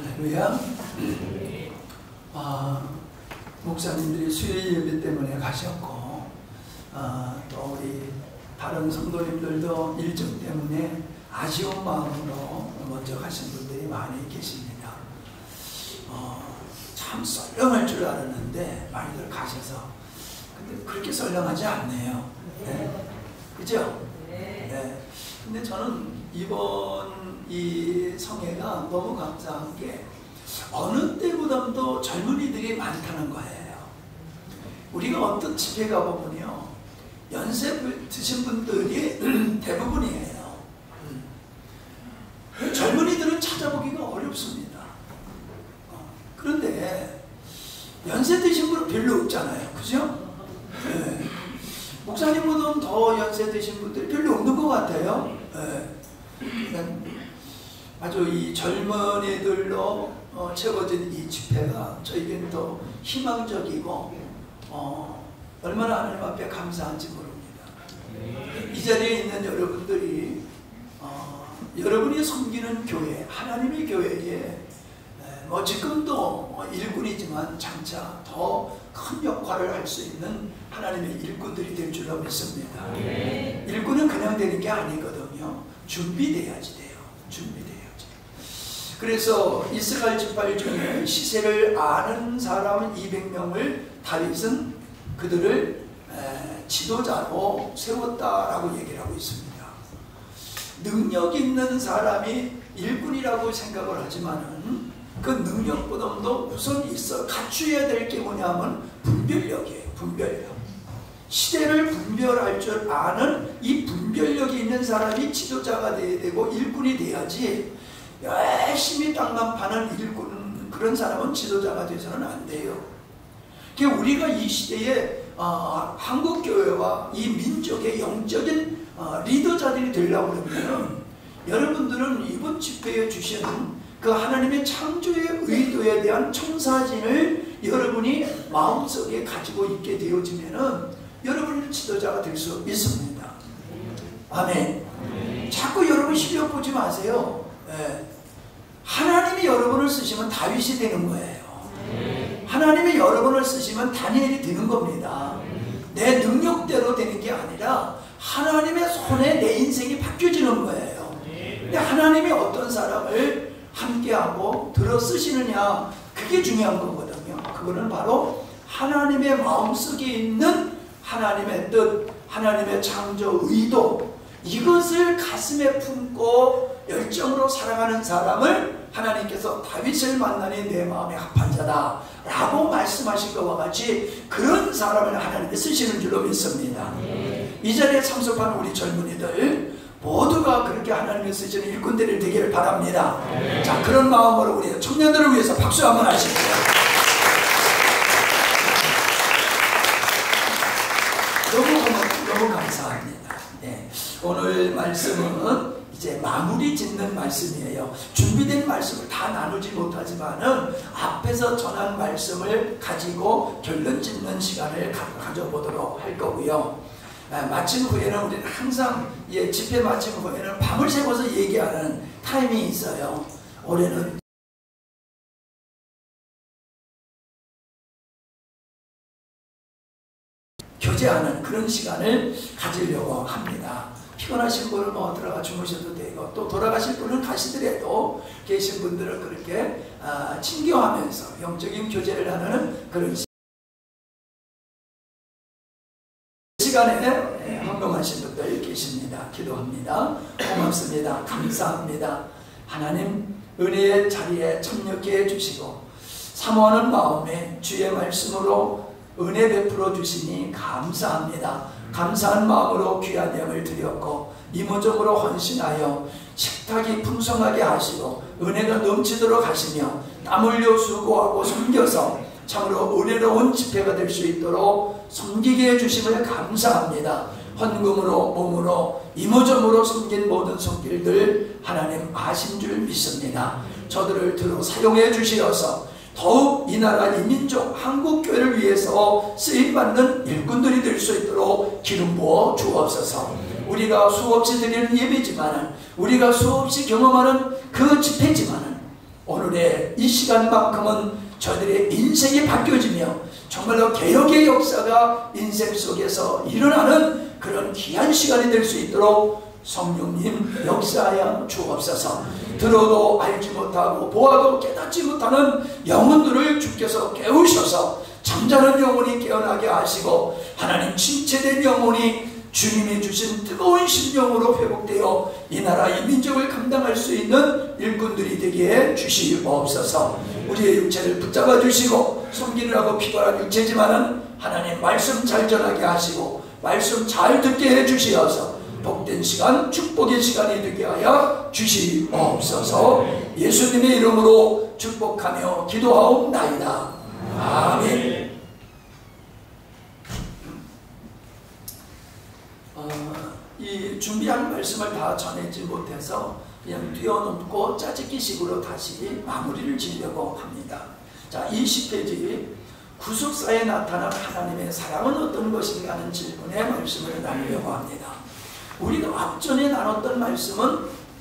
할렐루야. 목사님들이 수요일 예배 때문에 가셨고, 또 우리 다른 성도님들도 일정 때문에 아쉬운 마음으로 먼저 가신 분들이 많이 계십니다. 참 썰렁할 줄 알았는데 많이들 가셔서, 근데 그렇게 썰렁하지 않네요. 네. 그죠? 네. 근데 저는 이번 이 성회가 너무 감사한 게 어느 때보다도 젊은이들이 많다는 거예요. 우리가 어떤 집회 가보면요, 연세 드신 분들이 대부분이에요. 젊은이들은 찾아보기가 어렵습니다. 그런데 연세 드신 분은 별로 없잖아요. 그죠? 네. 목사님보다는 더 연세 드신 분들이 별로 없는 것 같아요. 네. 아주 이 젊은이들로 채워진 이 집회가 저에게는 더 희망적이고 얼마나 하나님 앞에 감사한지 모릅니다. 이 자리에 있는 여러분들이 여러분이 섬기는 교회, 하나님의 교회에 지금도 일꾼이지만 장차 더 큰 역할을 할 수 있는 하나님의 일꾼들이 될 줄로 믿습니다. 일꾼은 그냥 되는 게 아니거든요. 준비돼야지 돼요. 준비돼야지. 그래서 이스라엘 지파 중에 시세를 아는 사람 200명을 다윗은 그들을 지도자로 세웠다라고 얘기를 하고 있습니다. 능력 있는 사람이 일꾼이라고 생각을 하지만은 그 능력보다도 우선 갖추어야 될 게 뭐냐면 분별력이에요. 분별력. 시대를 분별할 줄 아는 이 분별력이 있는 사람이 지도자가 돼야 되고 일꾼이 돼야지, 열심히 땅만 파는 일꾼, 그런 사람은 지도자가 돼서는 안 돼요. 그러니까 우리가 이 시대에 한국교회와 이 민족의 영적인 리더자들이 되려고 그러면 여러분들은 이번 집회에 주신 그 하나님의 창조의 의도에 대한 청사진을 여러분이 마음속에 가지고 있게 되어지면은 여러분이 지도자가 될 수 있습니다. 아멘. 자꾸 여러분 실력 보지 마세요. 하나님이 여러분을 쓰시면 다윗이 되는 거예요. 하나님이 여러분을 쓰시면 다니엘이 되는 겁니다. 내 능력대로 되는 게 아니라 하나님의 손에 내 인생이 바뀌어지는 거예요. 근데 하나님이 어떤 사람을 함께하고 들어 쓰시느냐, 그게 중요한 거거든요. 그거는 바로 하나님의 마음속에 있는 하나님의 뜻, 하나님의 창조 의도, 이것을 가슴에 품고 열정으로 살아가는 사람을 하나님께서 다윗을 만나니 내 마음에 합한 자다 라고 말씀하신 것과 같이 그런 사람을 하나님이 쓰시는 줄로 믿습니다. 이 자리에 참석하는 우리 젊은이들 모두가 그렇게 하나님이 쓰시는 일꾼들이 되기를 바랍니다. 자, 그런 마음으로 우리 청년들을 위해서 박수 한번 하십시오. 너무 감사합니다. 네. 오늘 말씀은 이제 마무리 짓는 말씀이에요. 준비된 말씀을 다 나누지 못하지만은 앞에서 전한 말씀을 가지고 결론 짓는 시간을 가져보도록 할 거고요. 마친 후에는 우리는 항상 집회 마친 후에는 밤을 새워서 얘기하는 타임이 있어요. 올해는 교제하는 그런 시간을 가지려고 합니다. 피곤하신 분은 들어가 주무셔도 되고, 또 돌아가실 분은 가시더라도 계신 분들은 그렇게 친교하면서 영적인 교제를 하는 그런 시간에 헌금하신 분들 계십니다. 기도합니다. 고맙습니다. 감사합니다. 하나님 은혜의 자리에 참여케 해주시고 사모하는 마음에 주의 말씀으로 은혜 베풀어 주시니 감사합니다. 감사한 마음으로 귀한 양을 드렸고 이모적으로 헌신하여 식탁이 풍성하게 하시고 은혜가 넘치도록 하시며 땀 흘려 수고하고 섬겨서 참으로 은혜로운 집회가 될 수 있도록 섬기게 해주심을 감사합니다. 헌금으로 몸으로 이모저모로 섬긴 모든 손길들 하나님 아신 줄 믿습니다. 저들을 들어 사용해 주시어서 더욱 이 나라 이 민족 한국교회를 위해서 쓰임받는 일꾼들이 될 수 있도록 기름 부어 주옵소서. 우리가 수없이 드리는 예배지만은, 우리가 수없이 경험하는 그 집회지만은 오늘 때문에 이 시간만큼은 저들의 인생이 바뀌어지며 정말로 개혁의 역사가 인생 속에서 일어나는 그런 귀한 시간이 될 수 있도록 성령님 역사하여 주옵소서. 들어도 알지 못하고 보아도 깨닫지 못하는 영혼들을 주께서 깨우셔서 잠자는 영혼이 깨어나게 하시고 하나님 침체된 영혼이 주님이 주신 뜨거운 심령으로 회복되어 이 나라 이 민족을 감당할 수 있는 일꾼들이 되게 주시옵소서. 우리의 육체를 붙잡아 주시고 섬기느라고 피곤한 육체지만은 하나님 말씀 잘 전하게 하시고 말씀 잘 듣게 해 주시어서 복된 시간 축복의 시간이 되게 하여 주시옵소서. 예수님의 이름으로 축복하며 기도하옵나이다. 아멘. 이 준비한 말씀을 다 전하지 못해서 그냥 뛰어넘고 짜집기식으로 다시 마무리를 지으려고 합니다. 자, 20페이지 구속사에 나타난 하나님의 사랑은 어떤 것인가 하는 질문에 말씀을 나누려고 합니다. 우리가 앞전에 나눴던 말씀은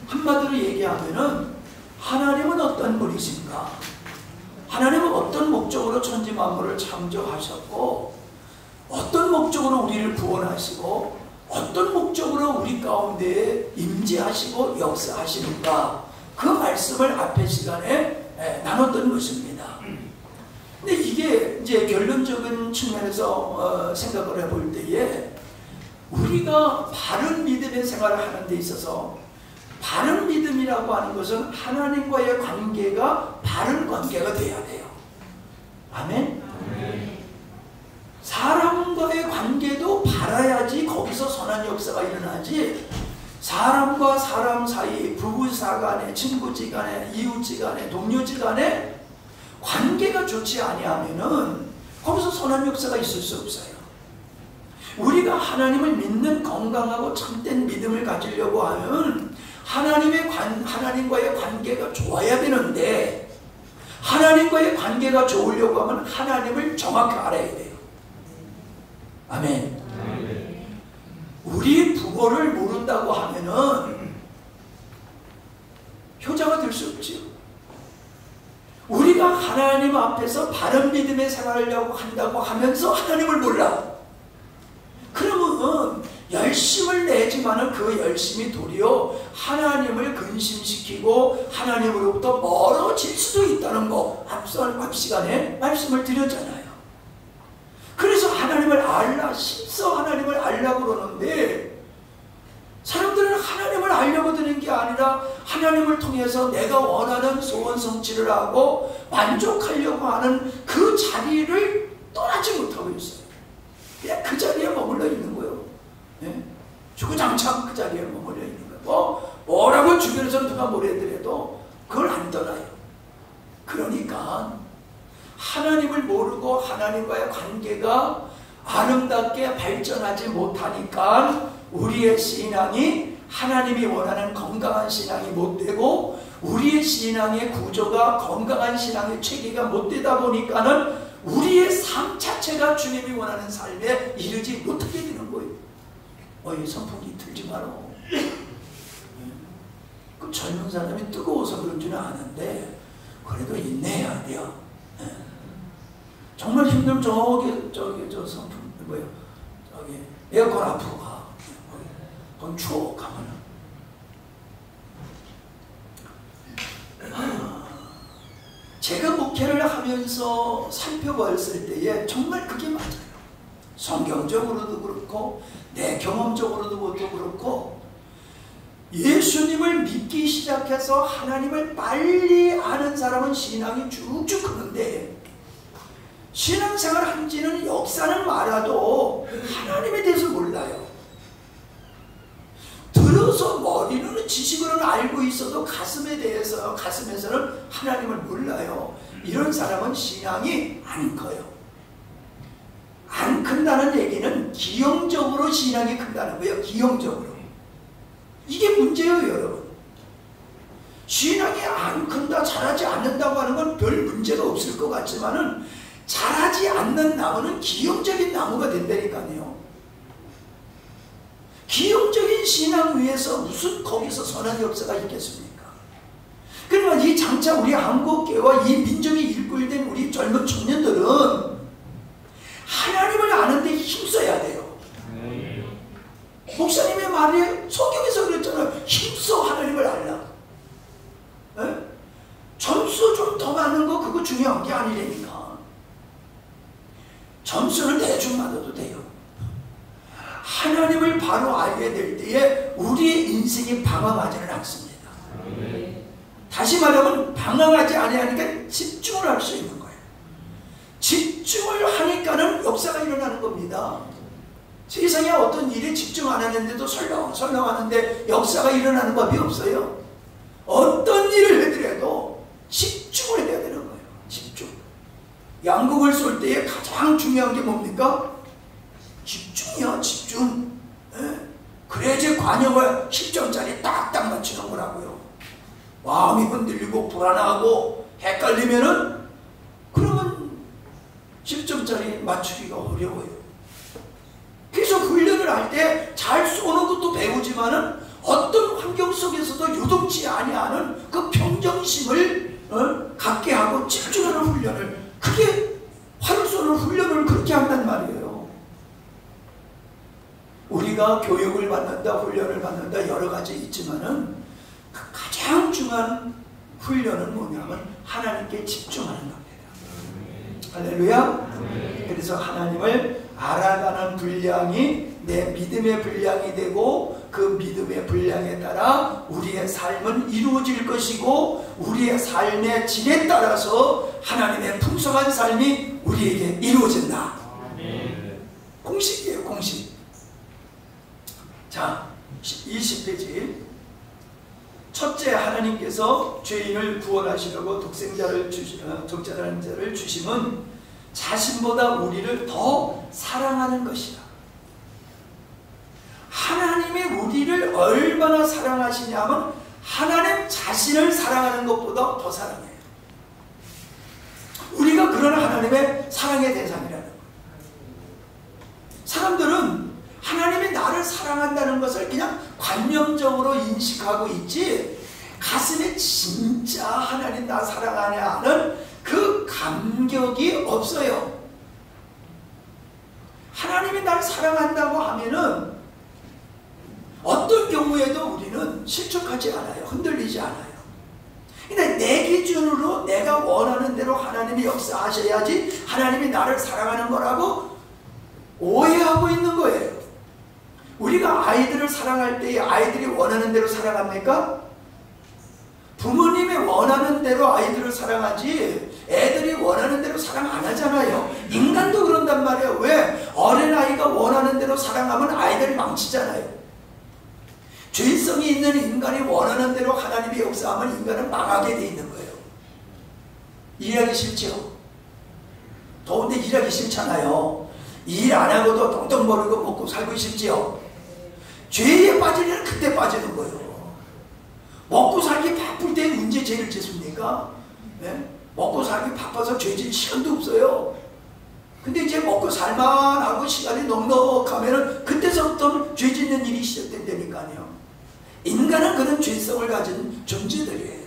한마디로 얘기하면은 하나님은 어떤 분이신가, 하나님은 어떤 목적으로 천지 만물을 창조하셨고 어떤 목적으로 우리를 구원하시고 어떤 목적으로 우리 가운데 임재하시고 역사하시는가, 그 말씀을 앞의 시간에 나눴던 것입니다. 근데 이게 이제 결론적인 측면에서 생각을 해볼 때에 우리가 바른 믿음의 생활을 하는 데 있어서 바른 믿음이라고 하는 것은 하나님과의 관계가 바른 관계가 돼야 돼요. 아멘? 사람과의 관계도 바라야지 거기서 선한 역사가 일어나지, 사람과 사람 사이, 부부사간에, 친구지간에, 이웃지간에, 동료지간에 관계가 좋지 아니하면은 거기서 선한 역사가 있을 수 없어요. 우리가 하나님을 믿는 건강하고 참된 믿음을 가지려고 하면 하나님과의 관계가 좋아야 되는데, 하나님과의 관계가 좋으려고 하면 하나님을 정확히 알아야 돼요. 아멘. 우리 부모를 모른다고 하면은 효자가 될 수 없지요. 우리가 하나님 앞에서 바른 믿음의 생활을 한다고 하면서 하나님을 몰라. 그러면 열심을 내지만은 그 열심이 도리어 하나님을 근심시키고 하나님으로부터 멀어질 수도 있다는 거 앞 시간에 말씀을 드렸잖아요. 그래서 하나님을 알라, 심서 하나님을 알라고 그러는데, 사람들은 하나님을 알려고 드는 게 아니라 하나님을 통해서 내가 원하는 소원 성취를 하고 만족하려고 하는 그 자리를 떠나지 못하고 있어요. 그냥 그 자리에 머물러 있는 거예요. 네? 주구장창 그 자리에 머물러 있는 거예요. 뭐라고 주변에서 누가 뭐래더라도 그걸 안 떠나요. 그러니까 하나님을 모르고 하나님과의 관계가 아름답게 발전하지 못하니까 우리의 신앙이 하나님이 원하는 건강한 신앙이 못 되고, 우리의 신앙의 구조가 건강한 신앙의 체계가 못 되다 보니까는 우리의 삶 자체가 주님이 원하는 삶에 이르지 못하게 되는 거예요. 이 선풍기 틀지 마라. 그 젊은 사람이 뜨거워서 그런 줄은 아는데 그래도 인내해야 돼요. 정말 힘들면 저 선풍 뭐예요? 저기 에어컨 앞으로 가. 그건 추워 가면은. 제가 목회를 하면서 살펴봤을 때에 정말 그게 맞아요. 성경적으로도 그렇고 내 경험적으로도 그렇고, 예수님을 믿기 시작해서 하나님을 빨리 아는 사람은 신앙이 쭉쭉 크는데, 신앙생활 한지는 역사는 말아도 하나님에 대해서 몰라요. 들어서 머리는 지식으로는 알고 있어도 가슴에서는 하나님을 몰라요. 이런 사람은 신앙이 안 커요. 안 큰다는 얘기는 기형적으로 신앙이 큰다는 거예요. 기형적으로. 이게 문제예요, 여러분. 신앙이 안 큰다, 자라지 않는다고 하는 건 별 문제가 없을 것 같지만은 자라지 않는 나무는 기형적인 나무가 된다니까요. 기형적인 신앙 위에서 무슨 거기서 선한 역사가 있겠습니까? 그러면 이 장차 우리 한국교회와 이 민족이 일꾼된 우리 젊은 청년들은 하나님을 아는데 힘써야 돼요. 목사님의 말에 성경에서 그랬잖아요. 힘써 하나님을 알라. 에? 점수 좀 더 많은 거 그거 중요한 게 아니라니까. 점수는 대충 받아도 돼요. 하나님을 바로 알게 될 때에 우리의 인생이 방황하지는 않습니다. 다시 말하면 방황하지 아니하니까 집중을 할 수 있는 거예요. 집중을 하니까는 역사가 일어나는 겁니다. 세상에 어떤 일에 집중 안 하는데도 설렁설렁하는데 역사가 일어나는 법이 없어요. 어떤 일을 해더라도 집중을 해야 되는 거예요. 집중. 양궁을 쏠 때에 가장 중요한 게 뭡니까? 집중이야, 집중. 예? 그래야지 관역을 10점짜리 딱딱 맞추는 거라고요. 마음이 흔들리고 불안하고 헷갈리면은 그러면 10점짜리 맞추기가 어려워요. 그래서 훈련을 할 때 잘 쏘는 것도 배우지만은 어떤 환경 속에서도 요동치 아니하는 그 평정심을 갖게 하고 집중하는 훈련을, 그게 활을 쏘는 훈련을 그렇게 한단 말이에요. 우리가 교육을 받는다, 훈련을 받는다 여러 가지 있지만은 그 가장 중요한 훈련은 뭐냐면 하나님께 집중하는 겁니다. 할렐루야. 그래서 하나님을 알아가는 분량이 내 믿음의 분량이 되고 그 믿음의 분량에 따라 우리의 삶은 이루어질 것이고 우리의 삶의 질에 따라서 하나님의 풍성한 삶이 우리에게 이루어진다. 공식이에요, 공식. 자, 20페이지. 첫째, 하나님께서 죄인을 구원하시려고 독생자를 주심은 자신보다 우리를 더 사랑하는 것이다. 하나님이 우리를 얼마나 사랑하시냐면 하나님 자신을 사랑하는 것보다 더 사랑해요. 우리가 그런 하나님의 사랑의 대상이라는 거예요. 사람들은 하나님이 나를 사랑한다는 것을 그냥 관념적으로 인식하고 있지 가슴에 진짜 하나님 나 사랑하냐 하는 그 감격이 없어요. 하나님이 나를 사랑한다고 하면은 어떤 경우에도 우리는 실족하지 않아요. 흔들리지 않아요. 근데 내 기준으로 내가 원하는 대로 하나님이 역사하셔야지 하나님이 나를 사랑하는 거라고 오해하고 있는 거예요. 우리가 아이들을 사랑할 때 아이들이 원하는 대로 사랑합니까? 부모님이 원하는 대로 아이들을 사랑하지 애들이 원하는 대로 사랑 안 하잖아요. 인간도 그런단 말이에요. 왜? 어린아이가 원하는 대로 사랑하면 아이들 망치잖아요. 죄성이 있는 인간이 원하는 대로 하나님의 역사하면 인간은 망하게 돼 있는 거예요. 일하기 싫죠? 더운데 일하기 싫잖아요. 일 안 하고도 똥똥 버리고 먹고 살고 싶지요? 죄에 빠지려면 그때 빠지는 거예요. 먹고 살기 바쁠 때 언제 죄를 짓습니까? 네? 먹고 살기 바빠서 죄 질 시간도 없어요. 근데 이제 먹고 살만하고 시간이 넉넉하면은 그때서부터 죄 짓는 일이 시작된다니까요. 인간은 그런 죄성을 가진 존재들이에요.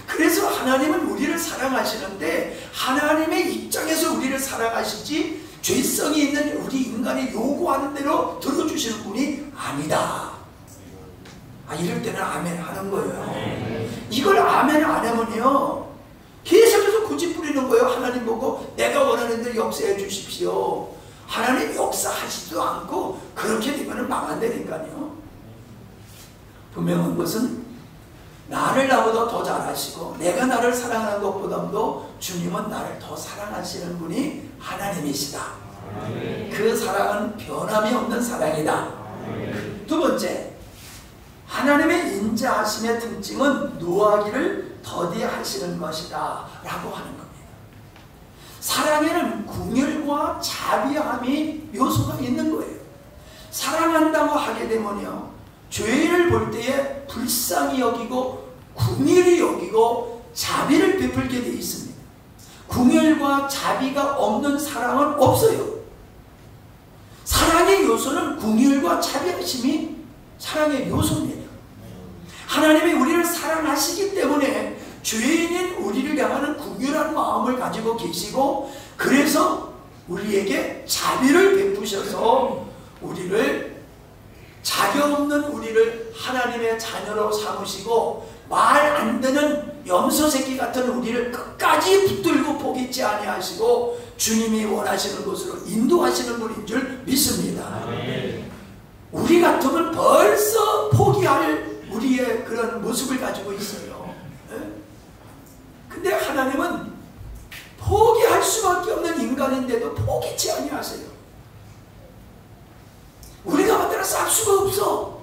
그래서 하나님은 우리를 사랑하시는데 하나님의 입장에서 우리를 사랑하시지 죄성이 있는 우리 인간이 요구하는 대로 들어주시는 분이 아니다. 이럴 때는 아멘 하는 거예요. 이걸 아멘 안 하면요 계속해서 고집 부리는 거예요. 하나님 보고 내가 원하는 대로 역사해 주십시오. 하나님 역사하지도 않고 그렇게 되면 망한다니까요. 분명한 것은 나를 나보다 더 잘하시고 내가 나를 사랑하는 것보다도 주님은 나를 더 사랑하시는 분이 하나님이시다. 그 사랑은 변함이 없는 사랑이다. 두 번째, 하나님의 인자하심의 특징은 노하기를 더디하시는 것이다 라고 하는 겁니다. 사랑에는 궁율과 자비함이 요소가 있는 거예요. 사랑한다고 하게 되면요 죄를 볼 때에 불쌍히 여기고 궁휼히 여기고 자비를 베풀게 되어 있습니다. 궁휼과 자비가 없는 사랑은 없어요. 사랑의 요소는 궁휼과 자비하심이 사랑의 요소입니다. 하나님이 우리를 사랑하시기 때문에 죄인인 우리를 향하는 긍휼한 마음을 가지고 계시고, 그래서 우리에게 자비를 베푸셔서 우리를, 자격 없는 우리를 하나님의 자녀로 삼으시고, 말 안 듣는 염소 새끼 같은 우리를 끝까지 붙들고 포기치 아니하시고 주님이 원하시는 곳으로 인도하시는 분인 줄 믿습니다. 우리 같으면 벌써 포기할 우리의 그런 모습을 가지고 있어요. 근데 하나님은 포기할 수밖에 없는 인간인데도 포기치 아니하세요. 우리가 만들어 쌀 수가 없어.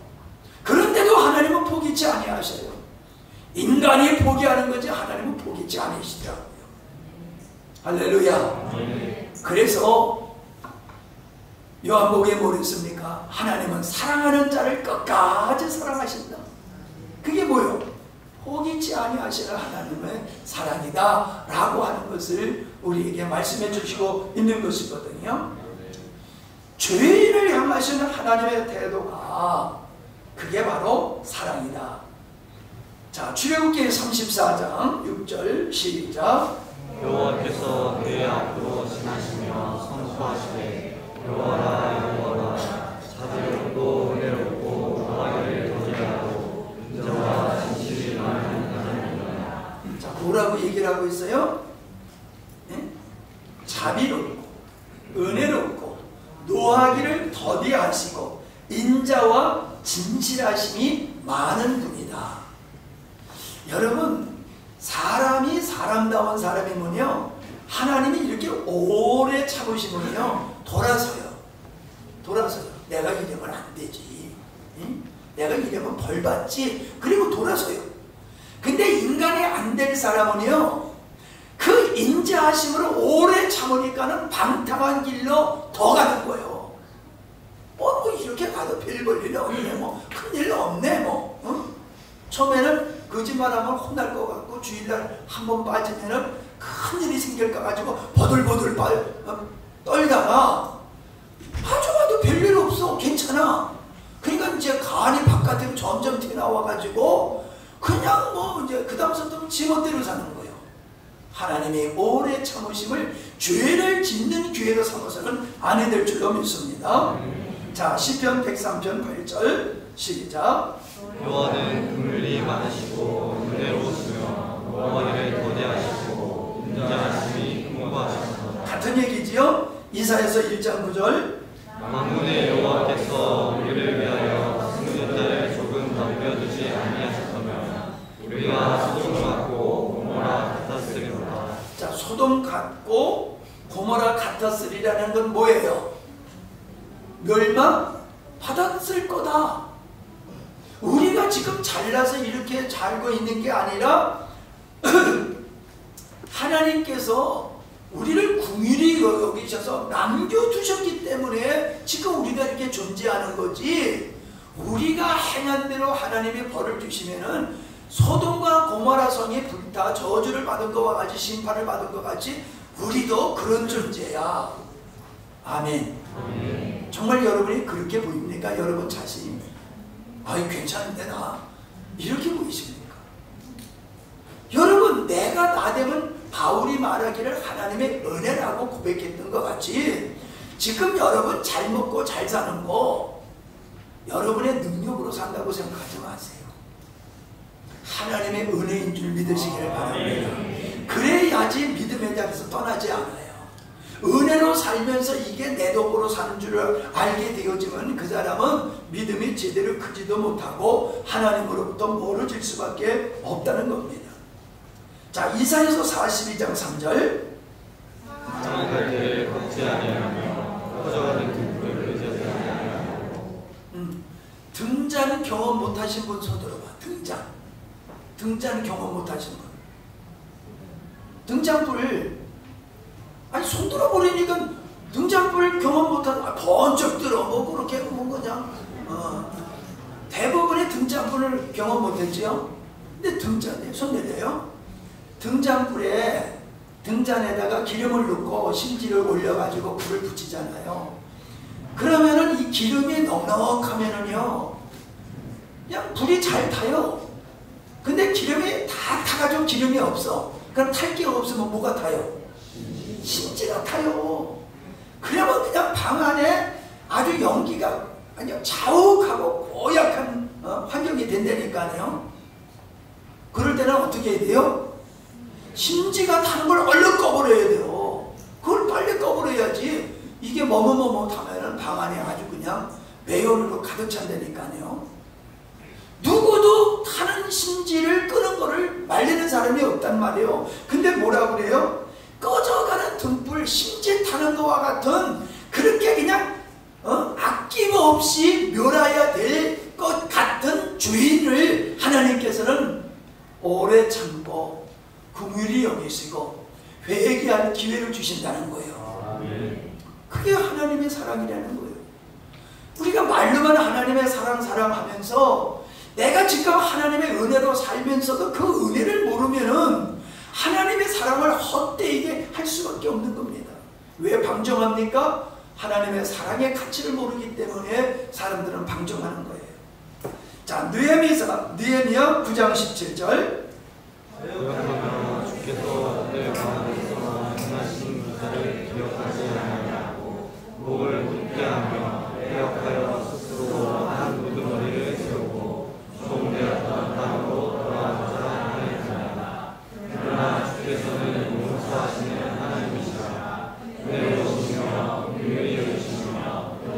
그런데도 하나님은 포기치 아니하세요. 인간이 포기하는 거지 하나님은 포기치 않으시더라고요. 할렐루야. 그래서 요한복음에 뭐랬습니까? 하나님은 사랑하는 자를 끝까지 사랑하신다. 그게 뭐예요? 포기치 아니하시는 하나님의 사랑이다 라고 하는 것을 우리에게 말씀해 주시고 있는 것이거든요. 죄인을 향하시는 하나님의 태도가 그게 바로 사랑이다. 자, 출애굽기 34장 6절 시작. 여호와께서 그의 앞으로 지나시며 선포하시되 여호와라 여호와라 자비롭고 은혜롭고 노하기를 더디하고 인자와 진실이 많은 하나님이라. 자, 뭐라고 얘기를 하고 있어요? 네? 자비롭고 은혜롭고 노하기를 더디하시고 인자와 진실하심이 많은 분이다. 여러분, 사람이 사람다운 사람이면요, 하나님이 이렇게 오래 참으시면요 돌아서요. 내가 이러면 안 되지, 응? 내가 이러면 벌 받지. 그리고 돌아서요. 근데 인간이 안 될 사람은요, 그 인자하심으로 오래 참으니까는 방탕한 길로 더 가는 거예요. 뭐 이렇게 가도 별 볼 일 없네, 뭐 큰일 없네, 뭐. 응? 처음에는 거짓말하면 혼날 것 같고, 주일날 한번 빠지면은 큰일이 생길까 가지고 버들버들 떨다가 봐도 별일 없어, 괜찮아. 그러니까 이제 간이 바깥으로 점점 튀어나와 가지고 그냥 뭐 이제 그 다음부터 지멋대로 사는 거예요. 하나님이 오래 참으심을 죄를 짓는 기회로 삼아서는 안 될 줄로 믿습니다. 자, 시편 103편 8절 시작. 여호와는 긍휼이 많으시고 은혜로우시며 노하기를 더디하시고 인자하심이 풍부하시소서. 같은 얘기지요? 이사야서 1장 9절. 만군의 여호와께서 우리를 위하여 숨는 자를 조금 남겨두지 아니하셨다면 우리가 소돔 같고 고모라 같았으리로다. 자, 소돔 같고 고모라 같았으리라는 건 뭐예요? 멸망 받았을 거다. 우리가 지금 잘나서 이렇게 살고 있는 게 아니라 하나님께서 우리를 긍휼히 여기셔서 남겨두셨기 때문에 지금 우리가 이렇게 존재하는 거지, 우리가 행한 대로 하나님이 벌을 주시면은 소돔과 고모라 성이 불타 저주를 받은 것과 같이 심판을 받은 것 같이 우리도 그런 존재야. 아멘. 정말 여러분이 그렇게 보입니까? 여러분 자신이 아이 괜찮은데 나 이렇게 보이십니까? 여러분, 내가 나 되면 바울이 말하기를 하나님의 은혜라고 고백했던 것 같이 지금 여러분 잘 먹고 잘 사는 거 여러분의 능력으로 산다고 생각하지 마세요. 하나님의 은혜인 줄 믿으시기를 바랍니다. 그래야지 믿음의 자리에서 떠나지 않아요. 은혜로 살면서 이게 내 덕으로 사는 줄을 알게 되어지면 그 사람은 믿음이 제대로 크지도 못하고 하나님으로부터 멀어질 수밖에 없다는 겁니다. 자, 이사야서 42장 3절. 상할 때를 걷지 아니하며 퍼져가는 등불을 의지하지 아니하고. 등잔 경험 못하신 분 손 들어봐. 등잔 경험 못하신 분. 등잔불, 아니 손 들어버리니까 등잔불 경험 못한, 번쩍 들어 뭐 그렇게 뭐 그냥 대부분의 등잔불을 경험 못했지요. 근데 등잔에 손 내려요. 등잔불에 등잔에다가 기름을 넣고 심지를 올려가지고 불을 붙이잖아요. 그러면은 이 기름이 넉넉하면은요 그냥 불이 잘 타요. 근데 기름이 다 타가지고 기름이 없어. 그럼 탈기가 없으면 뭐가 타요? 심지가 타요. 그러면 그냥 방 안에 아주 연기가 아주 자욱하고 고약한 환경이 된다니까요. 그럴 때는 어떻게 해야 돼요? 심지가 타는 걸 얼른 꺼버려야 돼요. 그걸 빨리 꺼버려야지. 이게 머뭇머뭇하면 방 안에 아주 그냥 매연으로 가득 찬다니까요. 누구도 타는 심지를 끄는 거를 말리는 사람이 없단 말이에요. 근데 뭐라고 그래요? 꺼져가는 등불, 심지 타는 것과 같은 그렇게 그냥 아낌없이 멸해야 될 것 같은 주인을 하나님께서는 오래 참고 긍휼히 여기시고 회개할 기회를 주신다는 거예요. 그게 하나님의 사랑이라는 거예요. 우리가 말로만 하나님의 사랑하면서 내가 지금 하나님의 은혜로 살면서도 그 은혜를 모르면은 하나님의 사랑을 헛되게 할 수밖에 없는 겁니다. 왜 방종합니까? 하나님의 사랑의 가치를 모르기 때문에 사람들은 방종하는 거예요. 자, 느헤미야 9장 17절. 그러나 주께서 내 마음에서 행하신 일들을 기억하지 아니하고 목을 굳게 하며 회역하여 스스로 한 우두머리를 세우고 종되었던 땅으로 돌아가고자 하였느니라. 그러나 주께서는 용서하시는 하나님이시라. 은혜로우시며 긍휼히 여기시며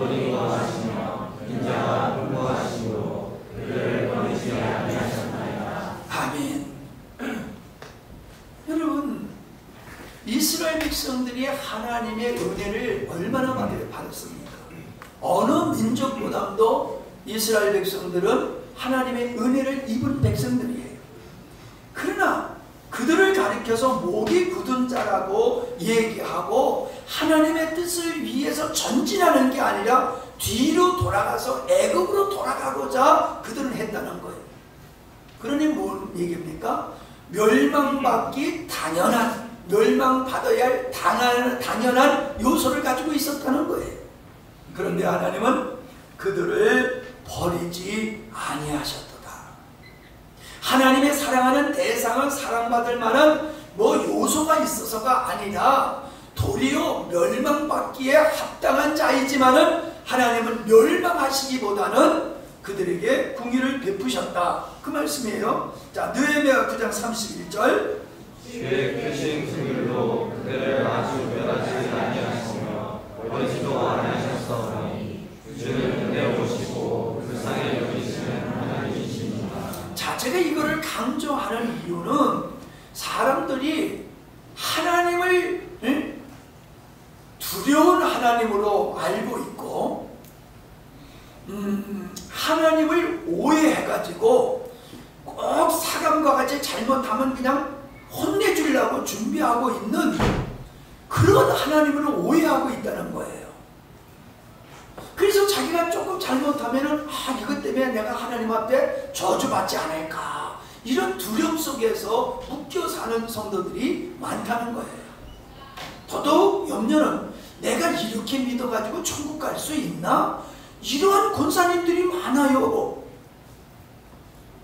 어린이와 하시며 인자가 풍부하시므로 그를 버리지 아니하셨나이다. 아멘. 여러분, 이스라엘 백성들이 하나님의 은혜를 얼마나 많이 받았습니까? 어느 민족보다도 이스라엘 백성들은 하나님의 은혜를 입은 백성들이에요. 그러나 그들을 가리켜서 목이 굳은 자라고 얘기하고 하나님의 뜻을 위해서 전진하는 게 아니라 뒤로 돌아가서 애굽으로 돌아가고자 그들은 했다는 거예요. 그러니 뭔 얘기입니까? 멸망받기 당연한, 멸망받아야 할 당연한 요소를 가지고 있었다는 거예요. 그런데 하나님은 그들을 버리지 아니하셨도다. 하나님의 사랑하는 대상은 사랑받을 만한 뭐 요소가 있어서가 아니라 도리어 멸망받기에 합당한 자이지만은 하나님은 멸망하시기보다는 그들에게 긍휼을 베푸셨다. 그 말씀이에요. 자, 느헤미야 9장 31절. 주의 크신 긍휼로 그들을 아주 멸하지 아니하시며 버리지도 아니하셨사오니 주는 은혜로우시고 불쌍히 여기시는 하나님이십니다. 자, 제가 이거를 강조하는 이유는 사람들이 하나님을 두려운 하나님으로 알고 있고 하나님을 오해해가지고 꼭 사람과 같이 잘못하면 그냥 혼내주려고 준비하고 있는 그런 하나님을 오해하고 있다는 거예요. 그래서 자기가 조금 잘못하면은 이것 때문에 내가 하나님 앞에 저주받지 않을까 이런 두려움 속에서 묶여 사는 성도들이 많다는 거예요. 더더욱 염려는 내가 이렇게 믿어가지고 천국 갈 수 있나? 이러한 권사님들이 많아요.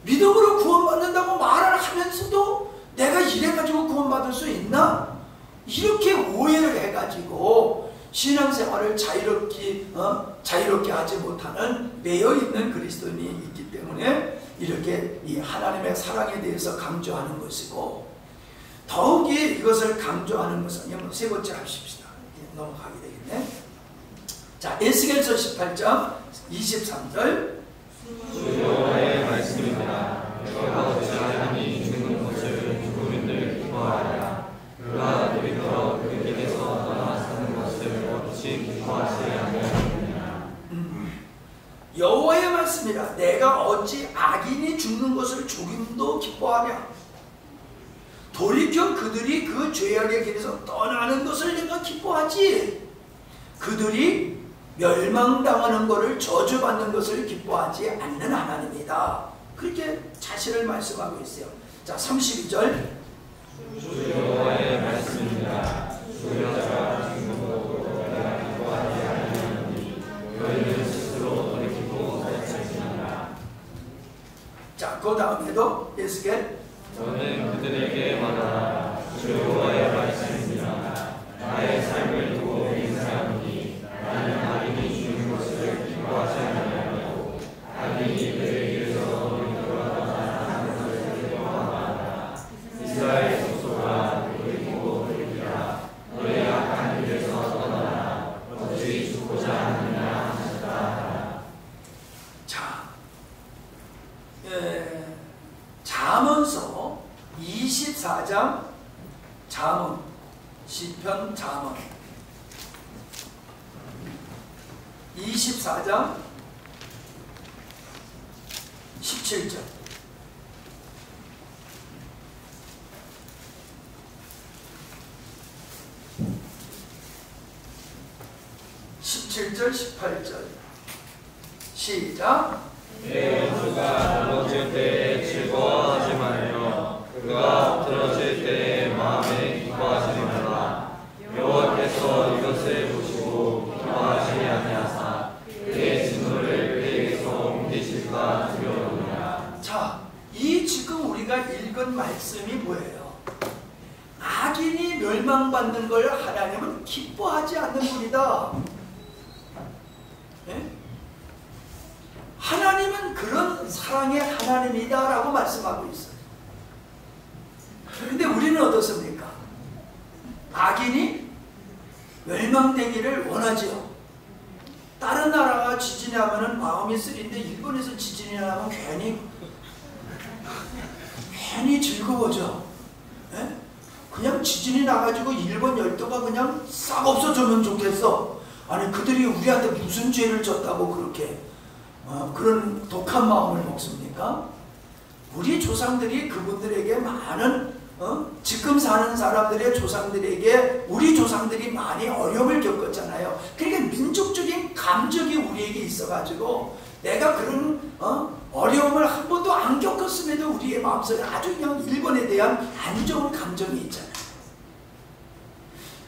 믿음으로 구원받는다고 말을 하면서도 내가 이래가지고 구원받을 수 있나? 이렇게 오해를 해가지고 신앙생활을 자유롭게 하지 못하는 매여있는 그리스도인이 있기 때문에 이렇게 이 하나님의 사랑에 대해서 강조하는 것이고, 더욱이 이것을 강조하는 것은 세 번째 하십시다. 넘어가게 되겠네. 자, 에스겔서 18장 23절. 주 여호와의 말씀입니다. 내가 어찌하여 하나님이 죽는 것을 죽음인들 기뻐하랴. 그가 돌이켜 그 길에서 떠나 사는 것을 어찌 기뻐하지 아니하느냐. 여호와의 말씀이라. 내가 어찌 악인이 죽는 것을 죽임도 기뻐하냐. 돌이켜 그들이 그 죄악의 길에서 떠나는 것을 내가 기뻐하지. 그들이 멸망당하는 것을 저주받는 것을 기뻐하지 않는 하나님이다. 그렇게 자신을 말씀하고 있어요. 자, 32절. 주 여호와의 말씀입니다. 주 여자가 죽는 것도 내가 기뻐하지 아니하노니 너희는 스스로 돌이키고 살지니라. 자, 그 다음에도 에스겔 너는 그들에게 말하라. 주 여호와의 말씀이니라. 나의 삶을 두고 인사하노니 나는 악인이 죽는 것을 기뻐하지 아니하고 악인이 그의 길에서 돌아가는 것을 기뻐하노라. 이스라엘 족속아 돌이키고 돌이키라. 너의 악한 길에서 떠나라. 어찌 죽고자 하느냐 하셨다. 자, 잠언서 24장 잠언, 시편 잠언 24장 17절 17절 18절 시작. 내 원수가 넘어질 때에 즐거워하지 말며 그가 엎드러질 때에 마음에 기뻐하지 말라. 여호와께서 이것을 보시고 기뻐하지 아니하사 그의 진노를 그에게서 옮기실까 두려우니라. 자, 이 지금 우리가 읽은 말씀이 뭐예요? 악인이 멸망받는 걸 하나님은 기뻐하지 않는 분이다. 네? 하나님은 그런 사랑의 하나님이다 라고 말씀하고 있어요. 그런데 우리는 어떻습니까? 악인이 멸망되기를 원하지요. 다른 나라가 지진이 하면 마음이 쓰린데 일본에서 지진이 나면 괜히 즐거워져. 네? 그냥 지진이 나가지고 일본 열도가 그냥 싹 없어졌으면 좋겠어. 아니 그들이 우리한테 무슨 죄를 졌다고 그렇게 그런 독한 마음을 먹습니까? 우리 조상들이 그분들에게 많은 지금 사는 사람들의 조상들에게 우리 조상들이 많이 어려움을 겪었잖아요. 그러니까 민족적인 감정이 우리에게 있어가지고 내가 그런 어려움을 한 번도 안 겪었음에도 우리의 마음속에 아주 그냥 일본에 대한 안 좋은 감정이 있잖아요.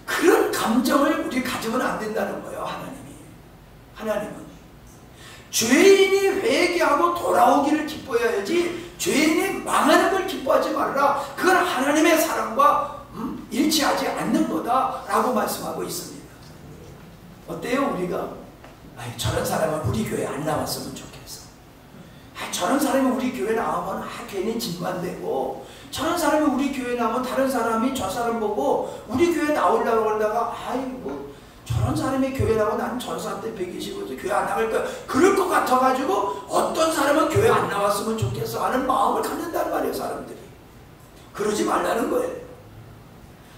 그런 감정을 우리 가지면 안 된다는 거예요. 하나님은 죄인이 회개하고 돌아오기를 기뻐해야지 죄인이 망하는 걸 기뻐하지 말라. 그건 하나님의 사랑과 일치하지 않는 거다라고 말씀하고 있습니다. 어때요? 우리가 저런 사람은 우리 교회 안 나왔으면 좋겠어. 저런 사람이 우리 교회 나오면 괜히 짐만 되고, 저런 사람이 우리 교회 나오면 다른 사람이 저 사람 보고 우리 교회 나오려고 하다가 아이고 저런 사람이 교회 나오면 난 저 사람한테 120에서 교회 안 나갈 거야. 그럴 것 같아가지고 어떤 사람은 교회 안 나왔으면 좋겠어 하는 마음을 갖는단 말이에요. 사람들이. 그러지 말라는 거예요.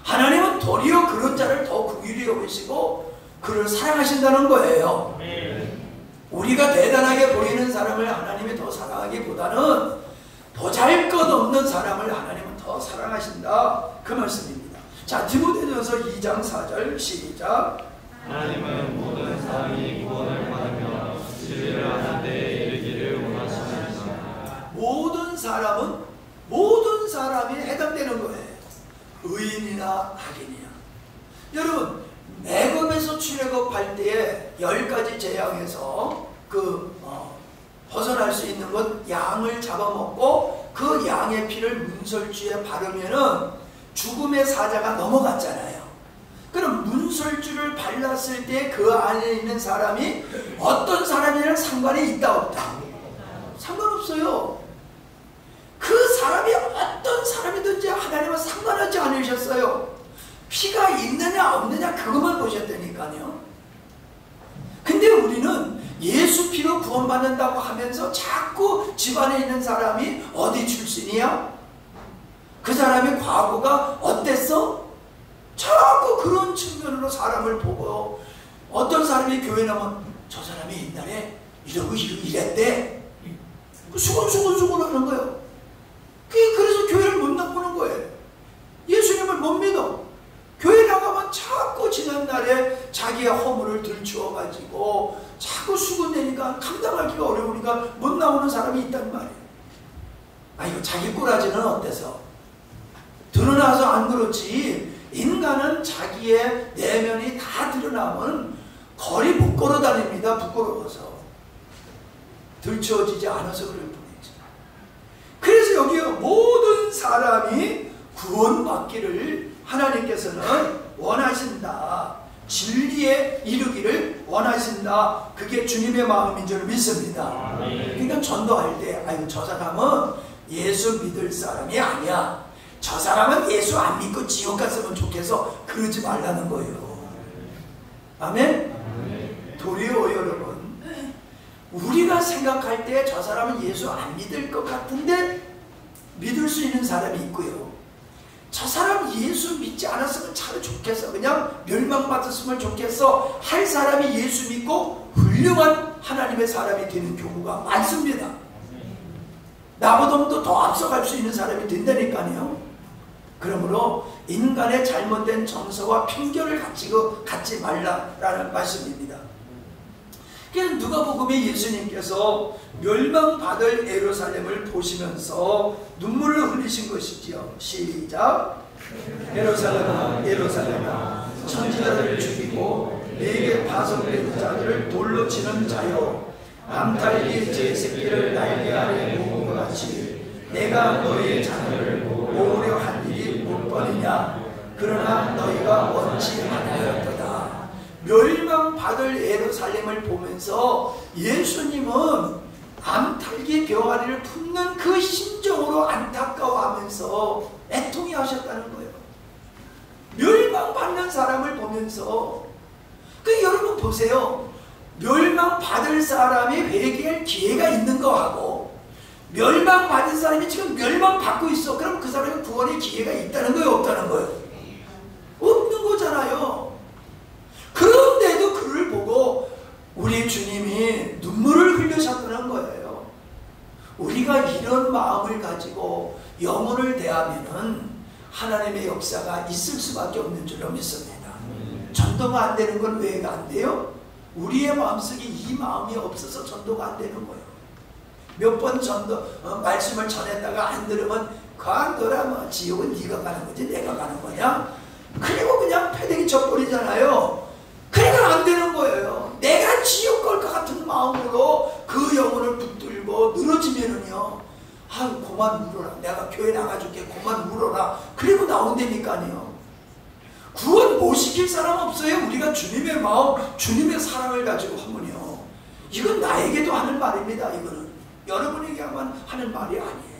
하나님은 도리어 그런 자를 더 긍휼히 여기시고 그를 사랑하신다는 거예요. 우리가 대단하게 보이는 사람을 하나님이 더 사랑하기보다는 보잘것없는 사람을 하나님은 더 사랑하신다. 그 말씀입니다. 자, 디모데전서 2장 4절 시작. 하나님은 모든 사람이 구원을 받으며 진리를 아는 데에 이르기를 원하시느니라. 모든 사람이 해당되는 거예요. 의인이나 악인이나. 여러분, 매금에서 출애굽할 때에 10가지 재앙에서 벗어날 수 있는 것, 양을 잡아먹고 그 양의 피를 문설주에 바르면은 죽음의 사자가 넘어갔잖아요. 그럼 문설주를 발랐을 때 그 안에 있는 사람이 어떤 사람이랑 상관이 있다 없다? 상관없어요. 그 사람이 어떤 사람이든지 하나님은 상관하지 않으셨어요. 피가 있느냐 없느냐 그것만 보셨다니까요. 근데 우리는 예수 피로 구원받는다고 하면서 자꾸 집안에 있는 사람이 어디 출신이야? 그 사람의 과거가 어땠어? 자꾸 그런 측면으로 사람을 보고, 어떤 사람이 교회 나면 저 사람이 옛날에 이러고 이랬대. 수근수근 하는 거예요. 그래서 교회를 못 나오는 거예요. 예수님을 못 믿어. 교회 나가면 자꾸 지난날에 자기의 허물을 들추어가지고 자꾸 수근대니까 감당하기가 어려우니까 못 나오는 사람이 있단 말이에요. 이거 자기 꼬라지는 어때서? 드러나서 안 그렇지. 인간은 자기의 내면이 다 드러나면 거리 못 걸어 다닙니다. 부끄러워서. 들추어지지 않아서 그럴 뿐이지. 여기요, 모든 사람이 구원받기를 하나님께서는 원하신다. 진리에 이르기를 원하신다. 그게 주님의 마음인 줄 믿습니다. 그러니까 전도할 때 아이고 저 사람은 예수 믿을 사람이 아니야, 저 사람은 예수 안 믿고 지옥 갔으면 좋겠어, 그러지 말라는 거예요. 아멘? 도리어 여러분, 우리가 생각할 때 저 사람은 예수 안 믿을 것 같은데 믿을 수 있는 사람이 있고요, 저 사람 예수 믿지 않았으면 참 좋겠어, 그냥 멸망받았으면 좋겠어 할 사람이 예수 믿고 훌륭한 하나님의 사람이 되는 경우가 많습니다. 나보다도 더 앞서갈 수 있는 사람이 된다니까요. 그러므로 인간의 잘못된 정서와 편견을 갖지 말라라는 말씀입니다. 그래서 누가복음에 예수님께서 멸망받을 예루살렘을 보시면서 눈물을 흘리신 것이지요. 시작. 예루살렘아 예루살렘아 천지자를 죽이고 내게 파송된 자들을 돌로 치는 자여, 암탉이 제 새끼를 날개 아래 모은 것 같이 내가 너희의 자녀를 모으려 한 일이 못 뻔이냐. 그러나 너희가 원치 않았도다. 멸망받을 예루살렘을 보면서 예수님은 암탉이 벼아리를 품는 그 심정으로 안타까워하면서 애통해 하셨다는 거예요. 멸망받는 사람을 보면서. 여러분 보세요. 멸망받을 사람이 회개할 기회가 있는 거하고 멸망받은 사람이 지금 멸망받고 있어. 그럼 그 사람이 구원의 기회가 있다는 거예요, 없다는 거예요? 없는 거잖아요. 그런데도 그를 보고 우리 주님이 눈물을 흘리셨다는 거예요. 우리가 이런 마음을 가지고 영혼을 대하면은 하나님의 역사가 있을 수밖에 없는 줄로 믿습니다. 전도가 안 되는 건 왜가 안 돼요? 우리의 마음속에 이 마음이 없어서 전도가 안 되는 거예요. 몇 번 말씀을 전했다가 안 들으면 너라 지옥은 네가 가는 거지 내가 가는 거냐? 그리고 그냥 패대기 쳐버리잖아요. 그러니까 안 되는 거예요. 내가 지옥 갈 것 같은 마음으로 그 영혼을 붙들고 늘어지면은요, 그만 물어라. 내가 교회 나가줄게. 그만 물어라. 그리고 나온다니까요. 구원 못 시킬 사람 없어요. 우리가 주님의 마음, 주님의 사랑을 가지고 하면요. 이건 나에게도 하는 말입니다. 이거는 여러분에게만 하는 말이 아니에요.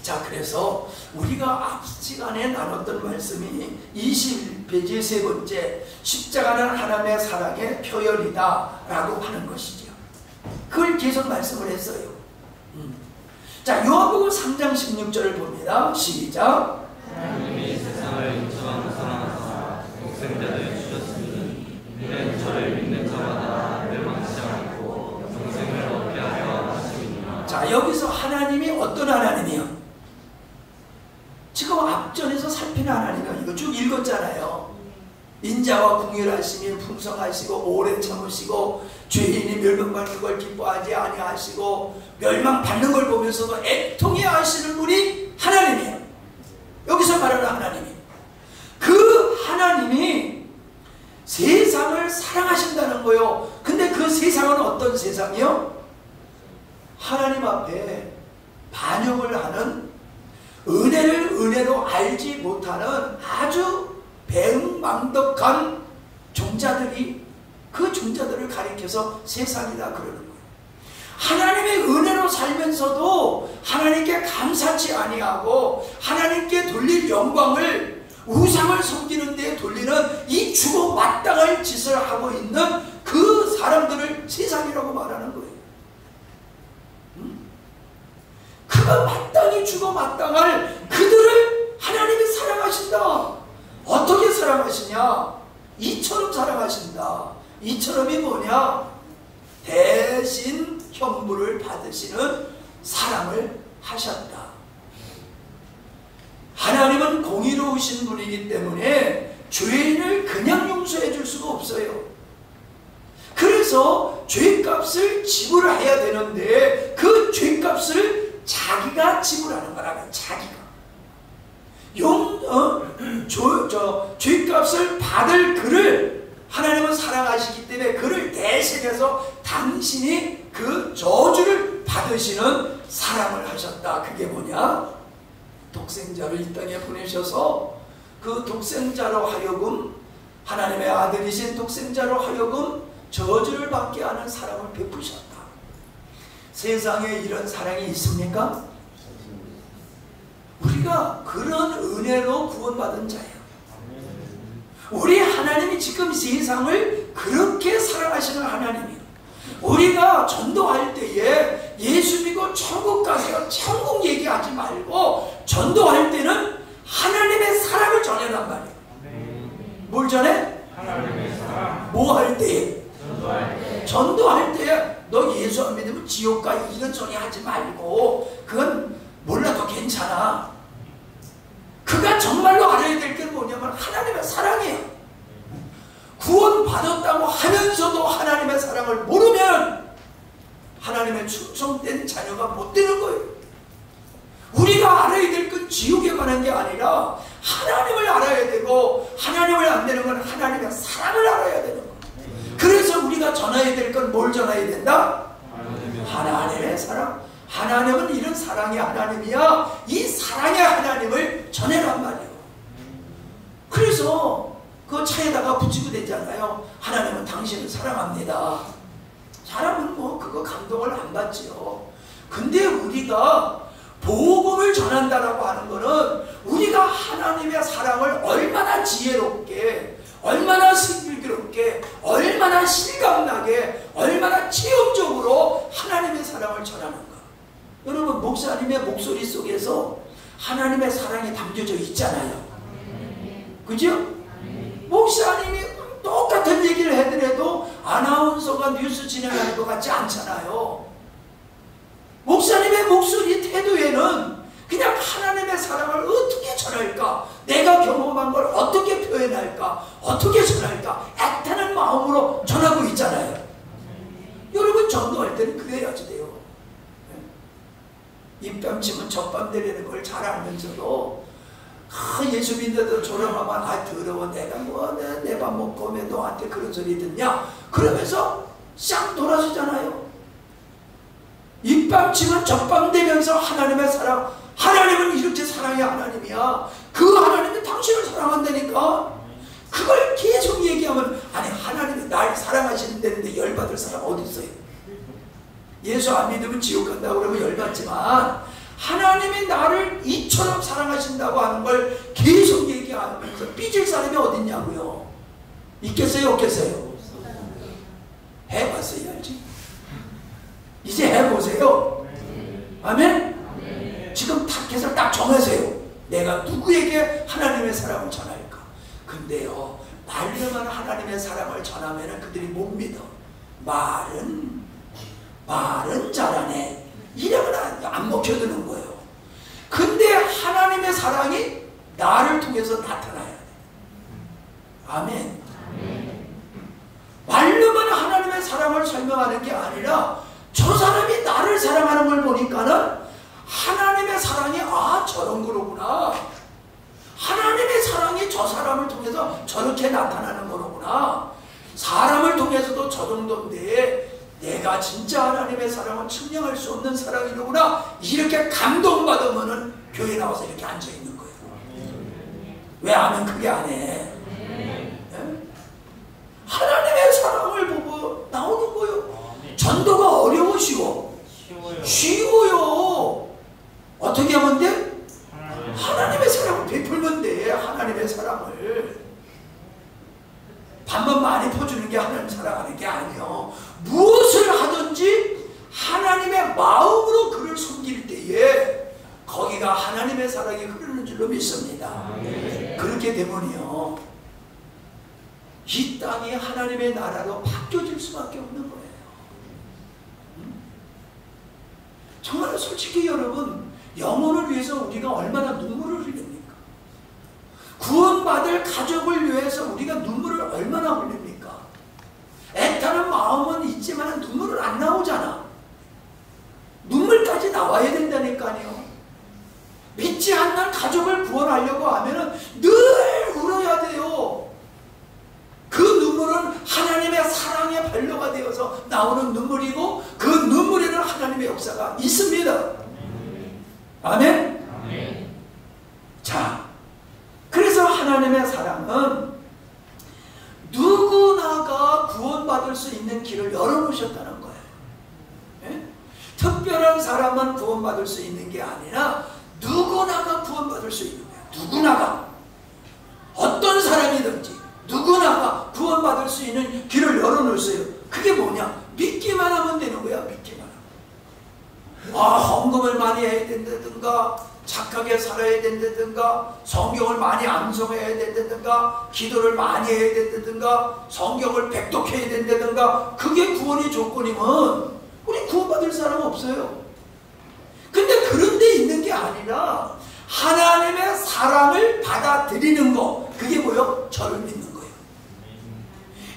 자, 그래서 우리가 앞 시간에 나눴던 말씀이 21페이지 세 번째, 십자가는 하나님의 사랑의 표현이다 라고 하는 것이죠. 그걸 계속 말씀을 했어요. 자, 요한복음 3장 16절을 봅니다. 시작. 하나님이 세상을 인처럼 사랑하사 독생자를 주셨으니 이는 저를 믿는 자마다 멸망하지 않고 영생을 얻게 하려 하심이니라. 자, 여기서 하나님이 어떤 하나님이요? 지금 앞전에서 살피는 하나님이요. 이거 쭉 읽었잖아요. 인자와 궁휼하시며 풍성하시고 오래 참으시고 죄인이 멸망받는 걸 기뻐하지 아니하시고 멸망받는 걸 보면서도 애통해 하시는 분이 하나님이에요. 여기서 말하는 하나님이. 그 하나님이 세상을 사랑하신다는 거예요. 근데 그 세상은 어떤 세상이요? 하나님 앞에 반역을 하는, 은혜를 은혜로 알지 못하는 아주 배은망덕한 종자들이, 그 종자들을 가리켜서 세상이다 그러는 거예요. 하나님의 은혜로 살면서도 하나님께 감사치 아니하고 하나님께 돌릴 영광을 우상을 섬기는 데 돌리는 이 주고 마땅할 짓을 하고 있는 그 사람들을 세상이라고 말하는 거예요. 그가 마땅히 주고 마땅할 그들을 하나님이 사랑하신다. 어떻게 사랑하시냐? 이처럼 사랑하신다. 이처럼이 뭐냐? 대신 형벌을 받으시는 사랑을 하셨다. 하나님은 공의로우신 분이기 때문에 죄인을 그냥 용서해 줄 수가 없어요. 그래서 죄값을 지불해야 되는데 그 죄값을 자기가 지불하는 거라면 자기가 죄값을 받을 그를 하나님은 사랑하시기 때문에 그를 대신해서 당신이 그 저주를 받으시는 사랑을 하셨다. 그게 뭐냐? 독생자를 이 땅에 보내셔서 그 독생자로 하여금, 하나님의 아들이신 독생자로 하여금 저주를 받게 하는 사랑을 베푸셨다. 세상에 이런 사랑이 있습니까? 우리가 그런 은혜로 구원받은 자예요. 우리 하나님이 지금 세상을 그렇게 사랑하시는 하나님이에요. 우리가 전도할 때에 예수 믿고 천국 가세요, 천국 얘기하지 말고 전도할 때는 하나님의 사랑을 전해란 말이에요. 뭘 전해? 하나님의 사랑. 뭐 할 때에? 전도할 때. 전도할 때에 너 예수 안 믿으면 지옥 가, 이런 소리 하지 말고, 그건 몰라도 괜찮아. 그가 정말로 알아야 될 게 뭐냐면 하나님의 사랑이에요. 구원받았다고 하면서도 하나님의 사랑을 모르면 하나님의 충성된 자녀가 못 되는 거예요. 우리가 알아야 될 건 지옥에 관한 게 아니라 하나님을 알아야 되고, 하나님을 안 되는 건 하나님의 사랑을 알아야 되는 거예요. 그래서 우리가 전해야 될 건 뭘 전해야 된다? 하나님의 사랑. 하나님은 이런 사랑의 하나님이야. 이 사랑의 하나님을 전해란 말이에요. 그래서 그 차에다가 붙이고 되잖아요. 하나님은 당신을 사랑합니다. 사람은 뭐 그거 감동을 안 받지요. 근데 우리가 복음을 전한다라고 하는 거는 우리가 하나님의 사랑을 얼마나 지혜롭게, 얼마나 신비롭게, 얼마나 실감나게, 얼마나 체험적으로 하나님의 사랑을 전하는가. 여러분, 목사님의 목소리 속에서 하나님의 사랑이 담겨져 있잖아요. 그죠? 목사님이 똑같은 얘기를 해더라도 아나운서가 뉴스 진행하는 것 같지 않잖아요. 목사님의 목소리 태도에는 그냥 하나님의 사랑을 어떻게 전할까, 내가 경험한 걸 어떻게 표현할까, 어떻게 전할까, 애타는 마음으로 전하고 있잖아요. 여러분, 전도할 때는 그래야지 돼요. 입밤 치면 젖밤 되려는 걸 잘 알면서도 예수 믿는데도 졸업하면 더러워, 내가 뭐 내 밥 먹고 왜 너한테 그런 소리 듣냐, 그러면서 싹 돌아서잖아요. 입밤 치면 젖밤 되면서 하나님의 사랑, 하나님은 이렇게 사랑의 하나님이야, 그 하나님은 당신을 사랑한다니까, 그걸 계속 얘기하면, 아니 하나님이 날 사랑하시는데 열받을 사람 어디 있어요? 예수 안 믿으면 지옥 간다고 그러면 열받지만 하나님이 나를 이처럼 사랑하신다고 하는 걸 계속 얘기하면서 삐질 사람이 어딨냐고요. 있겠어요, 없겠어요? 해봤어요, 알지? 이제 해보세요. 아멘? 지금 타켓을 딱 정하세요. 내가 누구에게 하나님의 사랑을 전할까? 근데요, 말로만 하나님의 사랑을 전하면 그들이 못 믿어. 말은 잘하네, 이러면 안 먹혀드는 거예요. 근데 하나님의 사랑이 나를 통해서 나타나야 돼. 아멘. 말로만 하나님의 사랑을 설명하는 게 아니라 저 사람이 나를 사랑하는 걸 보니까는 하나님의 사랑이 저런 거로구나, 하나님의 사랑이 저 사람을 통해서 저렇게 나타나는 거로구나, 사람을 통해서도 저 정도인데 내가 진짜 하나님의 사랑은 측량할 수 없는 사랑이로구나, 이렇게 감동받으면은 교회 나와서 이렇게 앉아있는 거예요. 왜 아멘 크게 안 해? 하나님의 사랑을 보고 나오는 거예요. 전도가 어려워, 쉬워요. 어떻게 하면 돼? 하나님의 사랑을 베풀면 돼. 하나님의 사랑을 밥만 많이 퍼주는 게 하나님 사랑하는 게 아니에요. 무엇을 하든지 하나님의 마음으로 그를 섬길 때에 거기가 하나님의 사랑이 흐르는 줄로 믿습니다. 그렇기 때문이요, 이 땅이 하나님의 나라로 바뀌어질 수밖에 없는 거예요. 정말 솔직히 여러분, 영혼을 위해서 우리가 얼마나 눈물을 흘립니까? 구원받을 가족을 위해서 우리가 눈물을 얼마나 흘립니까? 애타는 마음은 있지만 눈물은 안 나오잖아. 눈물까지 나와야 된다니까요. 믿지 않는 가족을 구원하려고 하면은 늘 울어야 돼요. 그 눈물은 하나님의 사랑의 발로가 되어서 나오는 눈물이고, 그 눈물에는 하나님의 역사가 있습니다. 아멘? 자, 그래서 하나님의 사랑은 누구나가 구원받을 수 있는 길을 열어놓으셨다는 거예요. 예? 특별한 사람만 구원받을 수 있는 게 아니라 누구나가 구원받을 수 있는 거예요. 누구나가. 어떤 사람이든지 누구나가 구원받을 수 있는 길을 열어놓으세요. 그게 뭐냐? 믿기만 하면 되는 거야. 믿기만 하면. 헌금을 많이 해야 된다든가, 착하게 살아야 된다든가, 성경을 많이 암송해야 된다든가, 기도를 많이 해야 된다든가, 성경을 백독해야 된다든가, 그게 구원의 조건이면 우리 구원받을 사람 없어요. 근데 그런 데 있는 게 아니라 하나님의 사랑을 받아들이는 거, 그게 뭐요? 저를 믿는 거예요.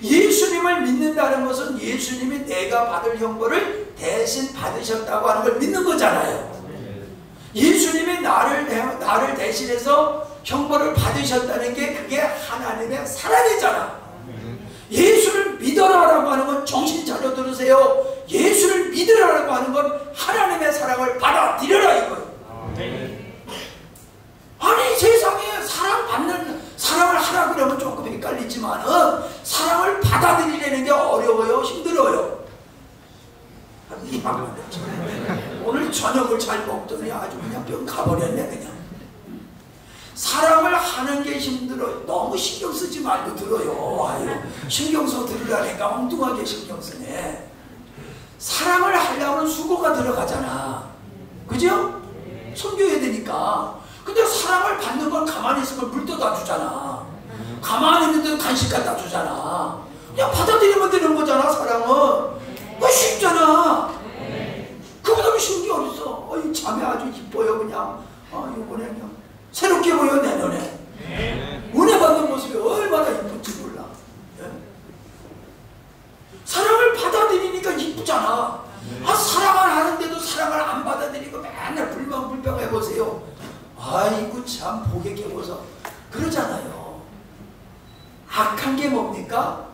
예수님을 믿는다는 것은 예수님이 내가 받을 형벌을 대신 받으셨다고 하는 걸 믿는 거잖아요. 예수님이 나를 대신해서 형벌을 받으셨다는 게 그게 하나님의 사랑이잖아. 예수를 믿어라라고 하는 건 정신 차려 들으세요. 예수를 믿으라고 하는 건 하나님의 사랑을 받아들여라 이거예요. 아니 세상에 사랑을 하라 그러면 조금 헷갈리지만은 사랑을 받아들이려는 게 어려워요? 힘들어요? 오늘 저녁을 잘 먹더니 아주 그냥 병 가버렸네 그냥. 사랑을 하는 게 힘들어요. 너무 신경 쓰지 말고 들어요. 아유, 신경 써 들으라니까 엉뚱하게 신경 쓰네. 사랑을 하려면 수고가 들어가잖아. 그죠? 섬겨야 되니까. 근데 사랑을 받는 건 가만히 있으면 물 떠다 주잖아. 가만히 있는데 간식 갖다 주잖아. 그냥 받아들이면 되는 거잖아. 사랑은 쉽잖아. 그보다 쉬운 게 어딨어. 이 자매 아주 이뻐요 그냥. 이번에 그냥 새롭게 보여 내 눈에. 은혜 받는 모습이 얼마나 이쁜지 몰라. 사랑을 받아들이니까 이쁘잖아. 사랑을 하는데도 사랑을 안 받아들이고 맨날 불평해보세요. 아이고 참 보게 깨워서 그러잖아요. 악한 게 뭡니까?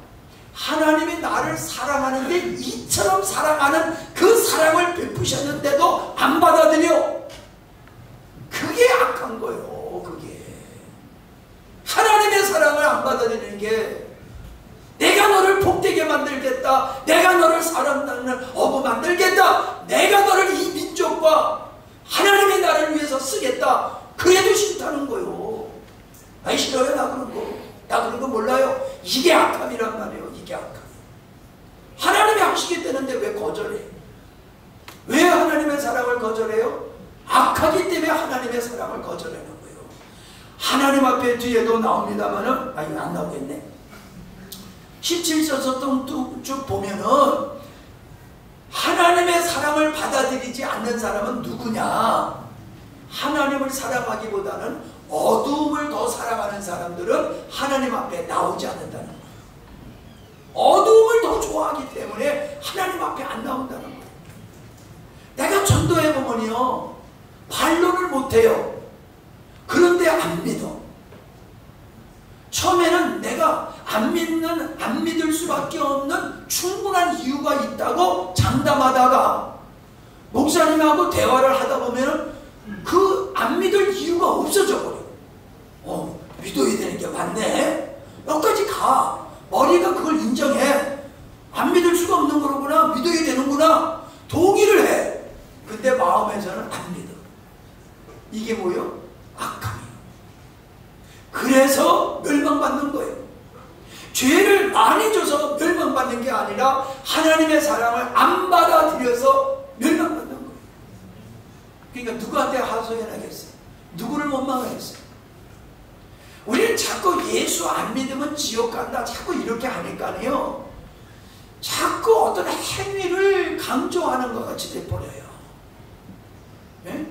하나님이 나를 사랑하는데 이처럼 사랑하는 그 사랑을 베푸셨는데도 안 받아들여. 그게 악한 거예요. 그게 하나님의 사랑을 안 받아들이는 게, 내가 너를 복되게 만들겠다, 내가 너를 사랑하는 어부 만들겠다, 내가 너를 이 민족과 하나님이 나를 위해서 쓰겠다, 그래도 싫다는 거요. 아니 싫어요 나 그런 거. 나 그런 거 몰라요. 이게 악함이란 말이에요. 이게 악함. 하나님이 하시겠다는데 왜 거절해? 왜 하나님의 사랑을 거절해요? 악하기 때문에 하나님의 사랑을 거절하는 거예요. 하나님 앞에 뒤에도 나옵니다만은 이거 안 나오겠네. 17절부터 쭉 보면은 하나님의 사랑을 받아들이지 않는 사람은 누구냐? 하나님을 사랑하기보다는 어두움을 더 사랑하는 사람들은 하나님 앞에 나오지 않는다는 거예요. 어두움을 더 좋아하기 때문에 하나님 앞에 안 나온다는 거예요. 내가 전도해보면요, 반론을 못해요. 그런데 안 믿어. 처음에는 내가 안 믿을 수밖에 없는 충분한 이유가 있다고 장담하다가 목사님하고 대화를 하다 보면 그 안 믿을 이유가 없어져 버려. 믿어야 되는 게 맞네. 여기까지 가. 머리가 그걸 인정해. 안 믿을 수가 없는 거로구나. 믿어야 되는구나. 동의를 해. 근데 마음에서는 안 믿어. 이게 뭐예요? 악함이에요. 그래서 멸망받는 거예요. 죄를 많이 줘서 멸망받는 게 아니라 하나님의 사랑을 안 받아들여서 멸망받는 거예요. 그러니까 누구한테 하소연하겠어요? 누구를 원망하겠어요? 우리는 자꾸 예수 안 믿으면 지옥 간다 자꾸 이렇게 하니까요, 자꾸 어떤 행위를 강조하는 것 같이 돼버려요. 네?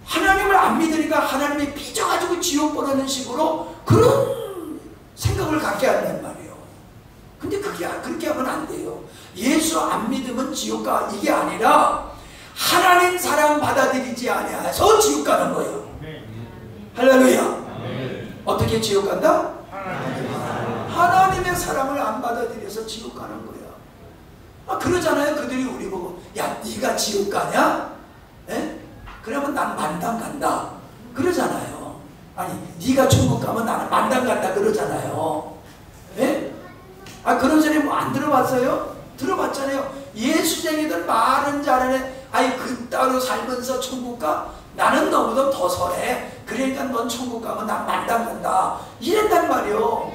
하나님을 안 믿으니까 하나님이 삐져가지고 지옥 보내는 식으로 그런 생각을 갖게 한단 말이에요. 근데 그렇게 하면 안 돼요. 예수 안 믿으면 지옥 가, 이게 아니라 하나님 사랑 받아들이지 아니해서 지옥 가는 거예요. 할렐루야. 어떻게 지옥 간다? 하나님의 사랑을 안 받아들여서 지옥 가는 거야. 그러잖아요. 그들이 우리 보고 야 네가 지옥 가냐? 에? 그러면 난 만당 간다 그러잖아요. 아니 네가 천국 가면 나는 만당 간다 그러잖아요. 에? 그런 소리 뭐 안 들어봤어요? 들어봤잖아요. 예수쟁이들 말은 잘하네. 아니 그따로 살면서 천국 가? 나는 너보다 더 설해. 그러니까 넌 천국 가면 난 만당 간다 이랬단 말이요.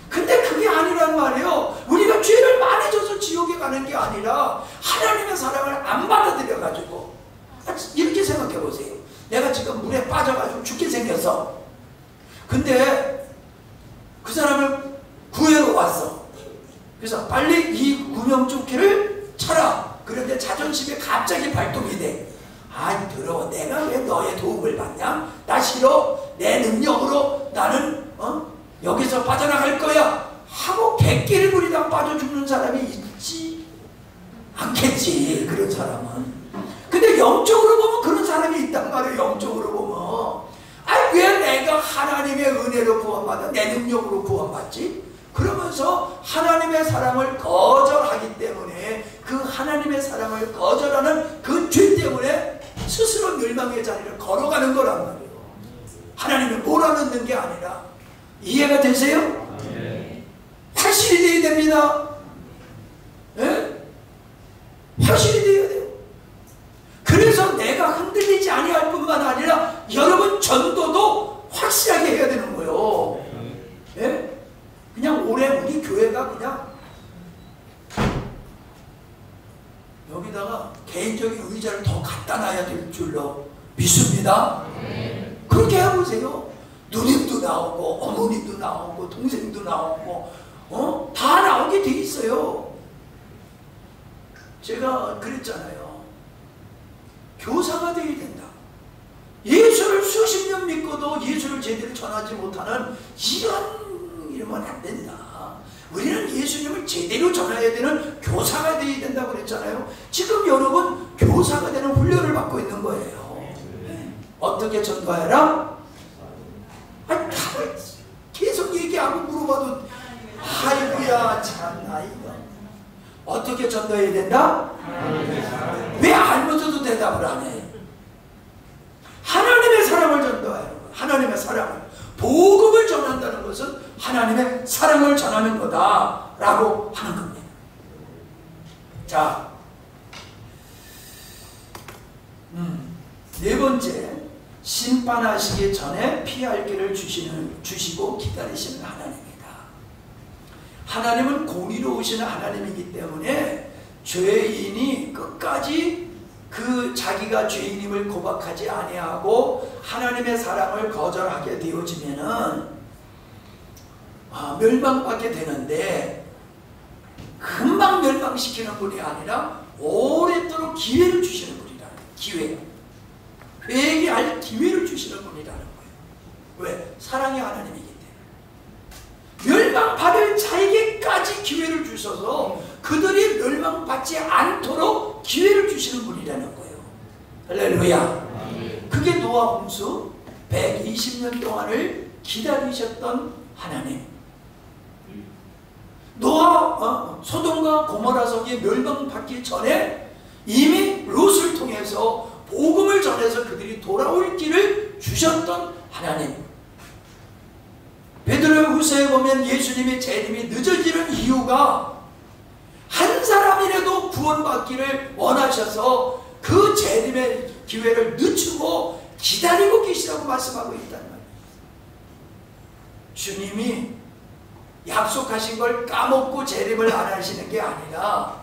근데 그게 아니란 말이에요. 우리가 죄를 많이 져서 지옥에 가는 게 아니라 하나님의 사랑을 안 받아들여 가지고 이렇게 생각해 보세요. 내가 지금 물에 빠져가지고 죽게 생겼어. 근데 그 사람을 구해러 왔어. 그래서 빨리 이 구명조끼를 쳐라. 그런데 자존심이 갑자기 발동이 돼. 아이 더러워. 내가 왜 너의 도움을 받냐? 나 싫어. 내 능력으로 나는 여기서 빠져나갈 거야 하고 객기를 부리다 빠져 죽는 사람이 있지 않겠지. 그런 사람은. 근데 영적으로 보면 그런 사람이 있단 말이에요. 영적으로 보면 왜 내가 하나님의 은혜로 구원받아 내 능력으로 구원받지? 그러면서 하나님의 사랑을 거절하기 때문에 그 하나님의 사랑을 거절하는 그 죄 때문에 스스로 멸망의 자리를 걸어가는 거란 말이에요. 하나님을 몰아넣는 게 아니라. 이해가 되세요? 네. 확실히 돼야 됩니다. 네? 확실히 돼야 돼요. 그래서 내가 흔들리지 아니할 뿐만 아니라 여러분 전도도 확실하게 해야 되는 거예요. 네? 그냥 올해 우리 교회가 그냥 여기다가 개인적인 의자를 더 갖다 놔야 될 줄로 믿습니다. 그렇게 해보세요. 누님도 나오고 어머님도 나오고 동생도 나오고 다 나오게 돼 있어요. 제가 그랬잖아요. 교사가 되어야 된다. 예수를 수십 년 믿고도 예수를 제대로 전하지 못하는 이러면 안 된다. 우리는 예수님을 제대로 전해야 되는 교사가 되어야 된다고 그랬잖아요. 지금 여러분 교사가 되는 훈련을 받고 있는 거예요. 네. 어떻게 전도하라? 계속 얘기하고 물어봐도 아이고야 참나 이거 어떻게 전도해야 된다? 왜 알면서도 대답을 안 해? 하나님의 사랑을 전도해요. 하나님의 사랑을 복음을 전한다는 것은 하나님의 사랑을 전하는 거다라고 하는 겁니다. 자, 네 번째, 심판하시기 전에 피할 길을 주시고 기다리시는 하나님이다. 하나님은 공의로우신 하나님이기 때문에 죄인이 끝까지 그 자기가 죄인임을 고백하지 아니하고 하나님의 사랑을 거절하게 되어지면은 멸망받게 되는데, 금방 멸망시키는 분이 아니라 오랫도록 기회를 주시는 분이라는 기회, 회개할 기회를 주시는 분이라는 거예요. 왜? 사랑의 하나님이기 때문에 멸망받을 자에게까지 기회를 주셔서 그들이 멸망받지 않도록 기회를 주시는 분이라는 거예요. 할렐루야. 그게 노아 홍수 120년 동안을 기다리셨던 하나님. 노아 소돔과 고모라 성이 멸망받기 전에 이미 롯을 통해서 복음을 전해서 그들이 돌아올 길을 주셨던 하나님. 베드로후서에 보면 예수님의 재림이 늦어지는 이유가 한 사람이라도 구원받기를 원하셔서 그 재림의 기회를 늦추고 기다리고 계시다고 말씀하고 있단 말이에요. 주님이 약속하신 걸 까먹고 재림을 안 하시는 게 아니라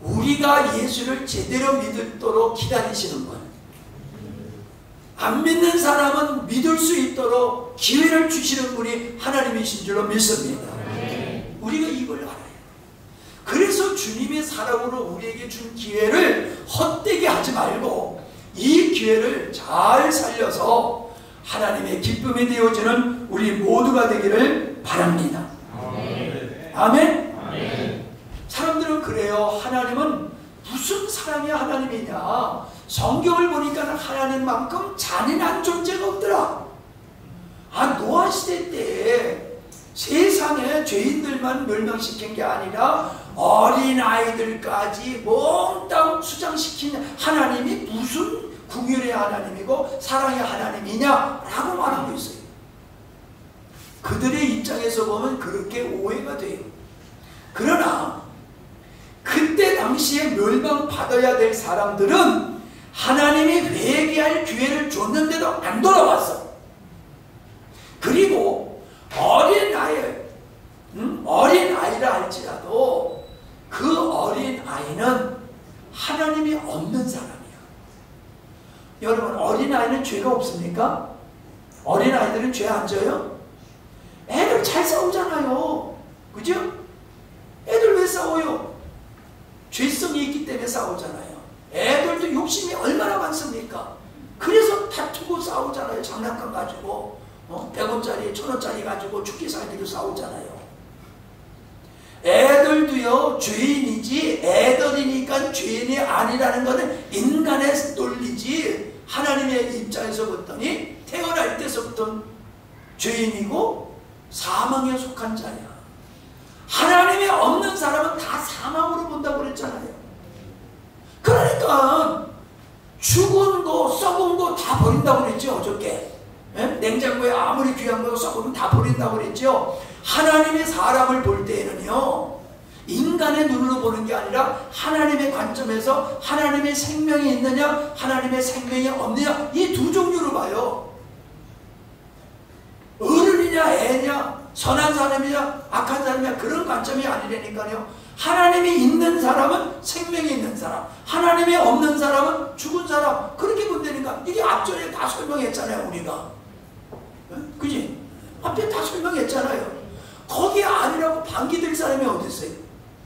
우리가 예수를 제대로 믿도록 기다리시는 분, 안 믿는 사람은 믿을 수 있도록 기회를 주시는 분이 하나님이신 줄로 믿습니다. 우리가 이걸 알아요. 그래서 주님의 사랑으로 우리에게 준 기회를 헛되게 하지 말고 이 기회를 잘 살려서 하나님의 기쁨이 되어지는 우리 모두가 되기를 바랍니다. 아멘? 사람들은 그래요. 하나님은 무슨 사랑의 하나님이냐, 성경을 보니까 하나님만큼 잔인한 존재가 없더라. 노아 시대 때 세상에 죄인들만 멸망시킨 게 아니라 어린아이들까지 몽땅 수장시킨 하나님이 무슨 긍휼의 하나님이고 사랑의 하나님이냐라고 말하고 있어요. 그들의 입장에서 보면 그렇게 오해가 돼요. 그러나 그때 당시에 멸망받아야 될 사람들은 하나님이 회개할 기회를 줬는데도 안 돌아왔어. 그리고 어린아이라 할지라도 그 어린아이는 하나님이 없는 사람이야. 여러분, 어린아이는 죄가 없습니까? 어린아이들은 죄 안 져요? 애들 잘 싸우잖아요. 그죠? 애들 왜 싸워요? 죄성이 있기 때문에 싸우잖아요. 애들도 욕심이 얼마나 많습니까? 그래서 다투고 싸우잖아요. 장난감 가지고 100원짜리 1000원짜리 가지고 죽기 살기로 싸우잖아요. 애들도요 죄인이지, 애들이니까 죄인이 아니라는 것은 인간의 논리지, 하나님의 입장에서 봤더니 태어날 때서부터 죄인이고 사망에 속한 자야. 하나님이 없는 사람은 다 사망으로 본다고 그랬잖아요. 그러니까 죽은 거 썩은 거 다 버린다고 그랬죠. 어저께 냉장고에 아무리 귀한 거 썩으면 다 버린다고 그랬죠. 하나님의 사람을 볼 때에는요 인간의 눈으로 보는 게 아니라 하나님의 관점에서 하나님의 생명이 있느냐 하나님의 생명이 없느냐, 이 두 종류로 봐요. 어른이냐 애냐, 선한 사람이냐 악한 사람이냐, 그런 관점이 아니라니까요. 하나님이 있는 사람은 생명이 있는 사람, 하나님이 없는 사람은 죽은 사람, 그렇게 본다니까. 이게 앞전에 다 설명했잖아요 우리가. 그지? 앞에 다 설명했잖아요. 거기에 아니라고 반기될 사람이 어디 있어요?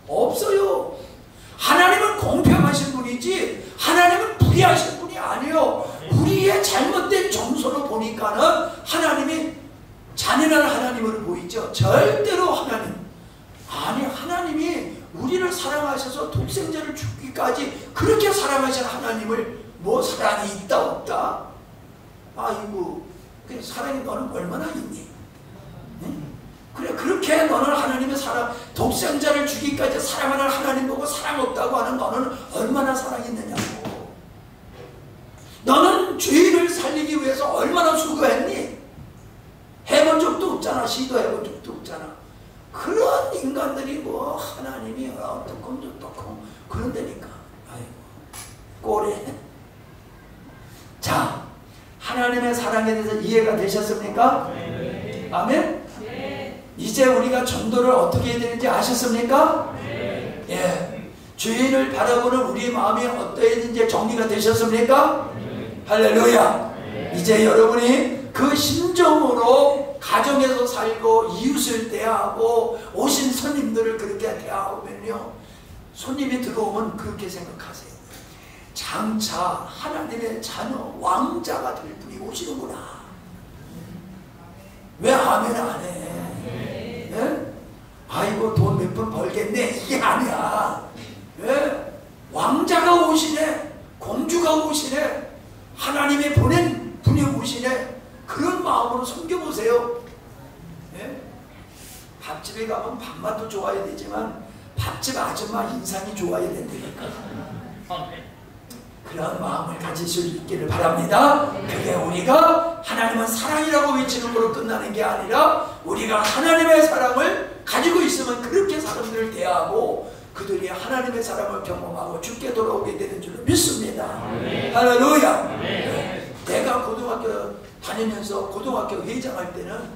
없어요. 하나님은 공평하신 분이지 하나님은 불의하신 분이 아니에요. 우리의 잘못된 정서로 보니까는 하나님이 잔인한 하나님으로 보이죠. 절대로 하나님이 우리를 사랑하셔서 독생자를 주기까지 그렇게 사랑하신 하나님을 뭐 사랑이 있다 없다? 아이고, 그래, 사랑이 너는 얼마나 있니? 응? 그래, 그렇게 너는 하나님의 사랑, 독생자를 주기까지 사랑하는 하나님 보고 사랑 없다고 하는 너는 얼마나 사랑이 있느냐고. 너는 죄인을 살리기 위해서 얼마나 수고했니? 해본 적도 없잖아. 시도해본 적도 없잖아. 그런 인간들이 뭐 하나님이 어떻고 저떻고 그런다니까. 아이고, 꼬래. 자, 하나님의 사랑에 대해서 이해가 되셨습니까? 네. 아멘? 네. 이제 우리가 전도를 어떻게 해야 되는지 아셨습니까? 네. 예. 죄인을 바라보는 우리의 마음이 어떠해야 되는지 정리가 되셨습니까? 네. 할렐루야. 네. 이제 여러분이 그 심정으로 가정에서 살고 이웃을 대하고 오신 손님들을 그렇게 대하면요, 손님이 들어오면 그렇게 생각하세요. 장차 하나님의 자녀 왕자가 될 분이 오시는구나. 왜 아멘 안 해? 예? 아이고 돈 몇 푼 벌겠네, 이게 아니야. 예? 왕자가 오시네, 공주가 오시네, 하나님이 보낸 분이 오시네. 그런 마음으로 섬겨보세요. 예? 밥집에 가면 밥맛도 좋아야 되지만 밥집 아줌마 인상이 좋아야 된다니까. 그런 마음을 가질 수 있기를 바랍니다. 그게 우리가 하나님은 사랑이라고 외치는 걸로 끝나는 게 아니라 우리가 하나님의 사랑을 가지고 있으면 그렇게 사람들을 대하고 그들이 하나님의 사랑을 경험하고 주께 돌아오게 되는 줄로 믿습니다. 할렐루야. 내가 고등학교 다니면서 고등학교 회장할 때는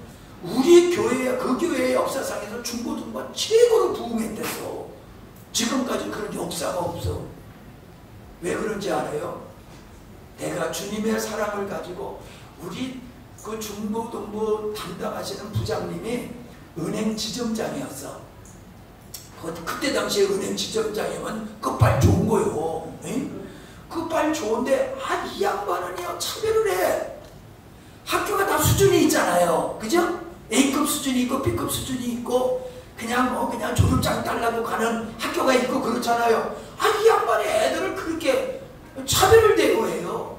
우리 교회, 그 교회의 역사상에서 중고등부가 최고로 부흥했댔어. 지금까지 그런 역사가 없어. 왜 그런지 알아요? 내가 주님의 사랑을 가지고 우리 그 중고등부 담당하시는 부장님이 은행 지점장이었어. 그때 당시에 은행 지점장이면 끝발 좋은 거요. 끝발 좋은데 이 양반은요 차별을 해. 학교가 다 수준이 있잖아요. 그죠? A급 수준이 있고 B급 수준이 있고 그냥 졸업장 달라고 가는 학교가 있고 그렇잖아요. 이 양반이 애들을 그렇게 차별을 대우해요.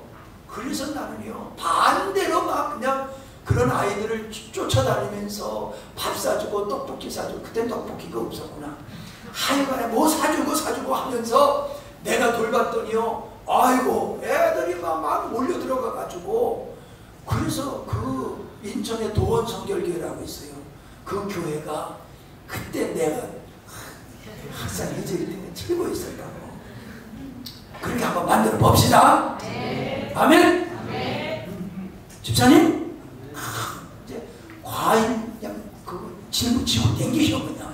그래서 나는요 반대로 막 그냥 그런 아이들을 쫓아다니면서 밥 사주고 사주고 떡볶이 사주고, 그땐 떡볶이가 없었구나. 하여간에 뭐 사주고 하면서 내가 돌봤더니요, 아이고 애들이 막 몰려 들어가 가지고, 그래서 그 인천에 도원 성결교회라고 있어요. 그 교회가 그때 내가 항상 이제 최고 있었다고. 그렇게 한번 만들어 봅시다. 네. 아멘. 집사님, 이제 과일 그냥 그 짊어지고 댕기셔 그냥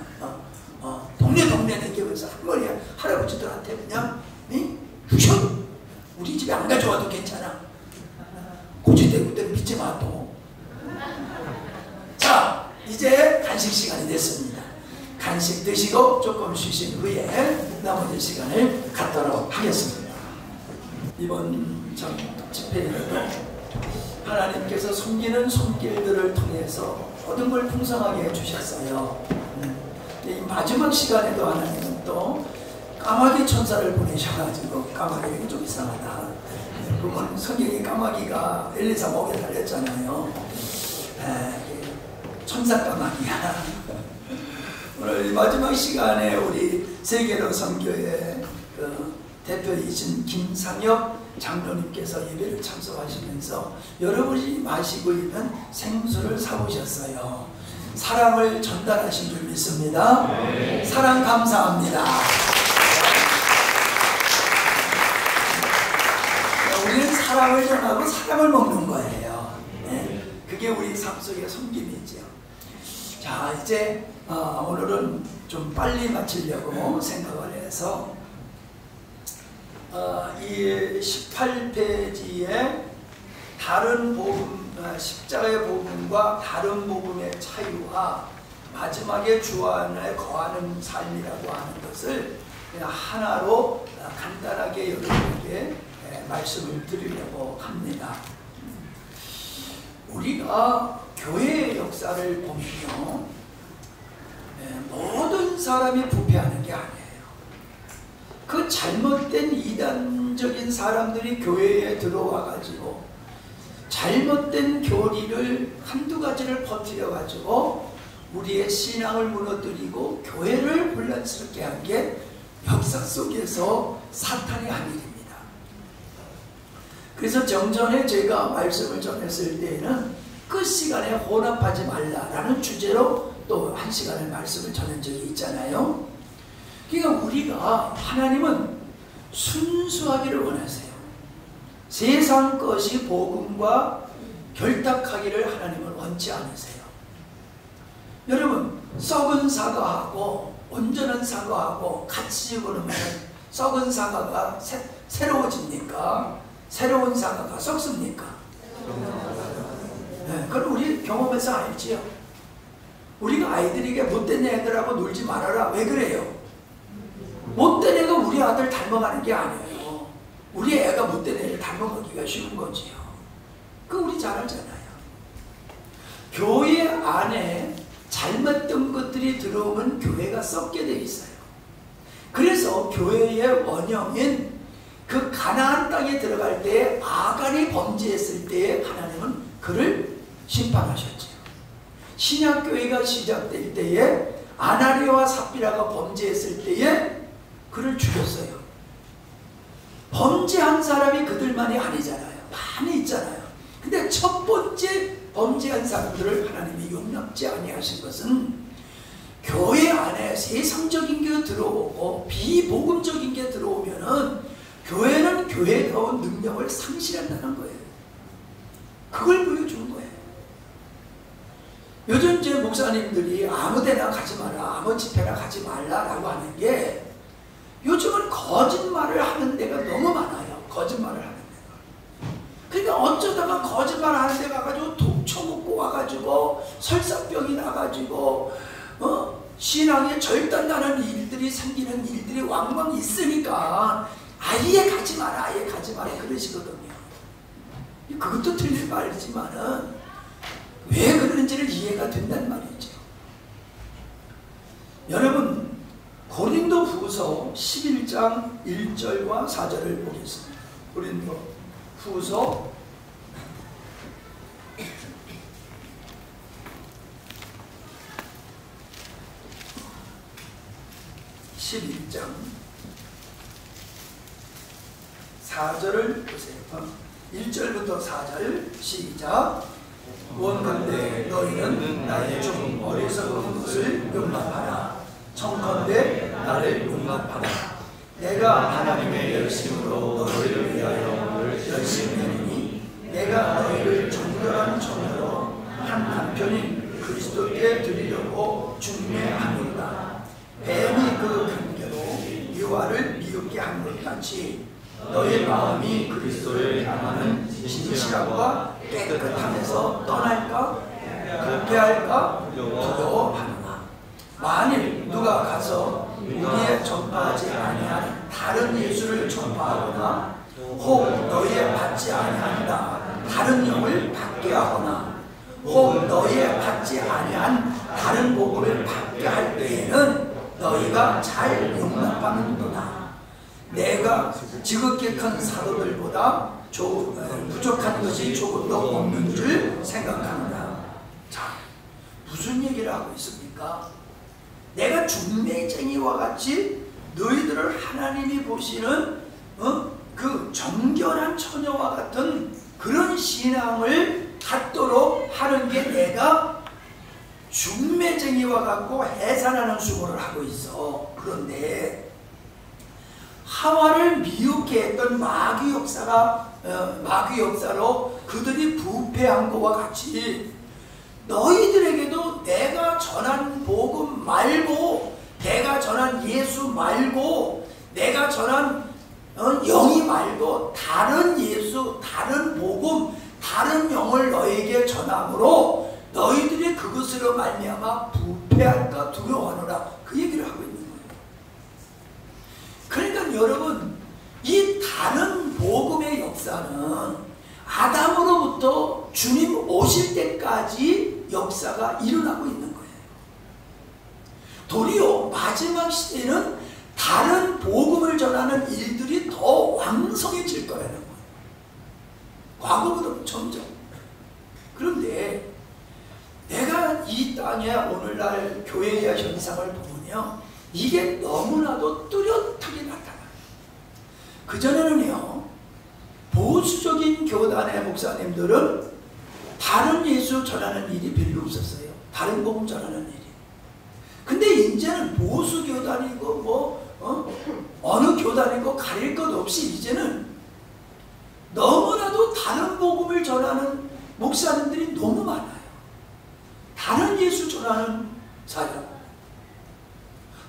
동네 댕기면서 할머니 할아버지들한테 그냥 휘셔. 우리 집에 안 가져와도 괜찮아. 고지대고 때는 믿지 마 또. 자, 이제 간식 시간이 됐습니다. 간식 드시고 조금 쉬신 후에 나머지 시간을 갖도록 하겠습니다. 이번 전 집회에도 하나님께서 숨기는 손길들을 통해서 모든 걸 풍성하게 해주셨어요. 이 마지막 시간에도 하나님은 또 까마귀 천사를 보내셔가지고, 까마귀가 좀 이상하다. 그건 성경에 까마귀가 엘리사 목에 달렸잖아요. 천사 까마귀야. 오늘 이 마지막 시간에 우리 세계로 선교회 그 대표이신 김상혁 장로님께서 예배를 참석하시면서 여러분이 마시고 있는 생수를 사오셨어요. 사랑을 전달하신 줄 믿습니다. 네. 사랑 감사합니다. 우리는 사랑을 전하고 사랑을 먹는 거예요. 네. 그게 우리 삶 속의 섬김이죠. 자, 이제 오늘은 좀 빨리 마치려고 생각을 해서 이 18페이지에 다른 복음, 십자가의 복음과 다른 복음의 차이와 마지막에 주 안에 거하는 삶이라고 하는 것을 그냥 하나로 간단하게 여러분에게 말씀을 드리려고 합니다. 우리가 교회의 역사를 보면요, 모든 사람이 부패하는 게 아니에요. 그 잘못된 이단적인 사람들이 교회에 들어와 가지고 잘못된 교리를 한두 가지를 퍼뜨려 가지고 우리의 신앙을 무너뜨리고 교회를 혼란스럽게 한 게 역사 속에서 사탄이 한 일입니다. 그래서 정전에 제가 말씀을 전했을 때에는 끝 시간에 혼합하지 말라라는 주제로 또 한 시간의 말씀을 전한 적이 있잖아요. 그러니까 우리가, 하나님은 순수하기를 원하세요. 세상 것이 복음과 결탁하기를 하나님은 원치 않으세요. 여러분, 썩은 사과하고 온전한 사과하고 같이 집어넣으면 썩은 사과가 새로워집니까? 새로운 사과가 썩습니까? 네, 그럼 우리 경험에서 알지요. 우리가 아이들에게 못된 애들하고 놀지 말아라. 왜 그래요? 못된 애가 우리 아들 닮아가는 게 아니에요. 우리 애가 못된 애를 닮아가기가 쉬운 거지요. 그거 우리 잘 알잖아요. 교회 안에 잘못된 것들이 들어오면 교회가 썩게 돼 있어요. 그래서 교회의 원형인 그 가나안 땅에 들어갈 때 아간이 범죄했을 때 하나님은 그를 심판하셨죠. 신약교회가 시작될 때에 아나니아와 삽비라가 범죄했을 때에 그를 죽였어요. 범죄한 사람이 그들만이 아니잖아요. 많이 있잖아요. 근데 첫 번째 범죄한 사람들을 하나님이 용납지 아니하신 것은 교회 안에 세상적인 게 들어오고 비복음적인 게 들어오면은 교회는 교회다운 능력을 상실한다는 거예요. 그걸 보여주는 거예요. 요즘 제 목사님들이 아무데나 가지 마라, 아무 집회나 가지 말라라고 하는 게, 요즘은 거짓말을 하는 데가 너무 많아요. 거짓말을 하는 데가. 그러니까 어쩌다가 거짓말 하는 데 가가지고 독 처먹고 와가지고 설사병이 나가지고 신앙에 절단나는 일들이 생기는 일들이 왕왕 있으니까 아예 가지 마라, 아예 가지 마라 그러시거든요. 그것도 틀린 말이지만은 왜 그러는지를 이해가 된단 말이죠. 여러분, 고린도 후서 11장 1절과 4절을 보겠습니다. 고린도 후서 11장 11장 4절을 보세요. 1절부터 4절 시작. 원컨대 너희는 나의 좀 어리석은 것을 용납하라. 청컨대 나를 용납하라. 내가 하나님의 열심으로 너희를 위하여 열심히 하니 내가 너희를 정결한 처녀로 한 남편인 그리스도께 드리려고 중매하노라. 뱀이 그 간계로 유아를 미흡게 한 것 같이 너희 마음이 그리스도를 향하는 진실함과 깨끗함에서 떠날까? 부패할까? 두려워하노라. 만일 누가 가서 우리의 전파하지 아니하는 다른 예수를 전파하거나 혹 너희의 받지 아니한다 다른 영을 받게 하거나 혹 너희의 받지 아니한 다른 복음을 받게 할 때에는 너희가 잘 용납하는도다. 내가 지극히 큰 사도들보다 부족한 것이 조금 더 없는 줄 생각합니다. 자, 무슨 얘기를 하고 있습니까? 내가 중매쟁이와 같이 너희들을 하나님이 보시는 그 정결한 처녀와 같은 그런 신앙을 갖도록 하는 게 내가 중매쟁이와 같고 해산하는 수고를 하고 있어. 그런데 하와를 미혹게 했던 마귀 역사로 그들이 부패한 것과 같이 너희들에게도 내가 전한 복음 말고, 내가 전한 예수 말고, 내가 전한 영이 말고 다른 예수, 다른 복음, 다른 영을 너희에게 전함으로 너희들이 그것으로 말미암아 부패할까 두려워하노라. 그 얘기를 하고 있는 거예요. 그러니까 여러분, 이 다른 복음의 역사는 아담으로부터 주님 오실 때까지 역사가 일어나고 있는 거예요. 도리어 마지막 시대는 다른 복음을 전하는 일들이 더 왕성해질 거라는 거예요. 과거보다 점점. 그런데 내가 이 땅에 오늘날 교회의 현상을 보면요, 이게 너무나도 뚜렷하게 나타나요. 그전에는요, 보수적인 교단의 목사님들은 다른 예수 전하는 일이 별로 없었어요. 다른 복음 전하는 일이. 근데 이제는 보수 교단이고 어느 교단이고 가릴 것 없이 이제는 너무나도 다른 복음을 전하는 목사님들이 너무 많아요. 다른 예수 전하는 사람,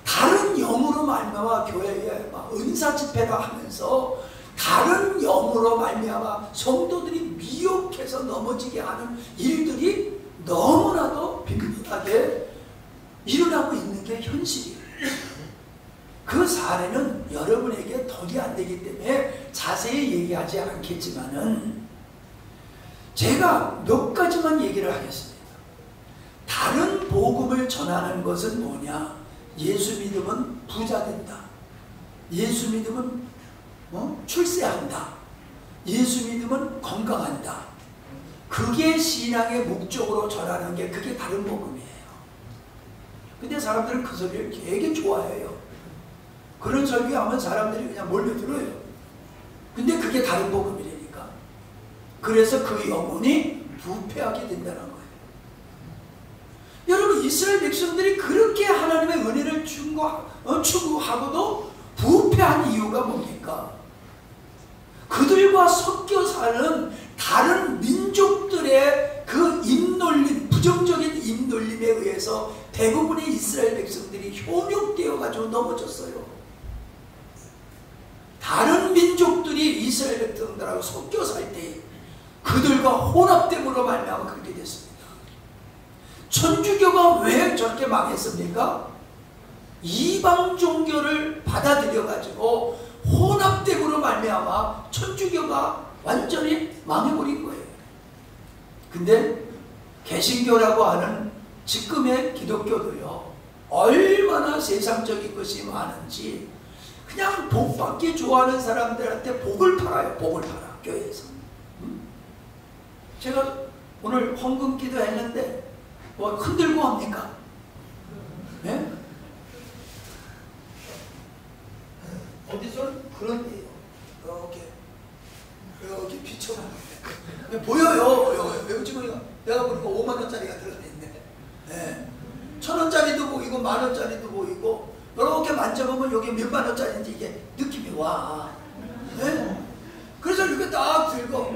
다른 영으로 말미암아 교회에 은사 집회가 하면서 다른 영으로 말미암아 성도들이 미혹해서 넘어지게 하는 일들이 너무나도 빈번하게 일어나고 있는 게 현실이에요. 그 사례는 여러분에게 덕이 안 되기 때문에 자세히 얘기하지 않겠지만은 제가 몇 가지만 얘기를 하겠습니다. 다른 복음을 전하는 것은 뭐냐? 예수 믿으면 부자 된다. 예수 믿으면 출세한다. 예수 믿으면 건강한다. 그게 신앙의 목적으로 전하는 게 그게 다른 복음이에요. 근데 사람들은 그 소리를 되게 좋아해요. 그런 설교하면 사람들이 그냥 몰려들어요. 근데 그게 다른 복음이라니까. 그래서 그 영혼이 부패하게 된다는 거예요. 여러분, 이스라엘 백성들이 그렇게 하나님의 은혜를 추구하고도 부패한 이유가 뭡니까? 그들과 섞여 사는 다른 민족들의 그 입놀림, 부정적인 입놀림에 의해서 대부분의 이스라엘 백성들이 현혹되어 가지고 넘어졌어요. 다른 민족들이 이스라엘 백성들하고 섞여 살 때 그들과 혼합됨으로 말미암아 그렇게 됐습니다. 천주교가 왜 저렇게 망했습니까? 이방 종교를 받아들여 가지고 혼합됨으로 말미암아 천주교가 완전히 망해버린 거예요. 근데 개신교라고 하는 지금의 기독교도요, 얼마나 세상적인 것이 많은지 그냥 복 받기 좋아하는 사람들한테 복을 팔아요. 복을 팔아, 교회에서. 제가 오늘 헌금 기도했는데, 뭐 흔들고 합니까? 네? 내가 보니까 5만 원짜리가 들어있네. 네. 1,000원짜리도 보이고 10,000원짜리도 보이고 이렇게 만져보면 여기 몇만 원짜리인지 이게 느낌이 와. 네? 그래서 이렇게 딱 들고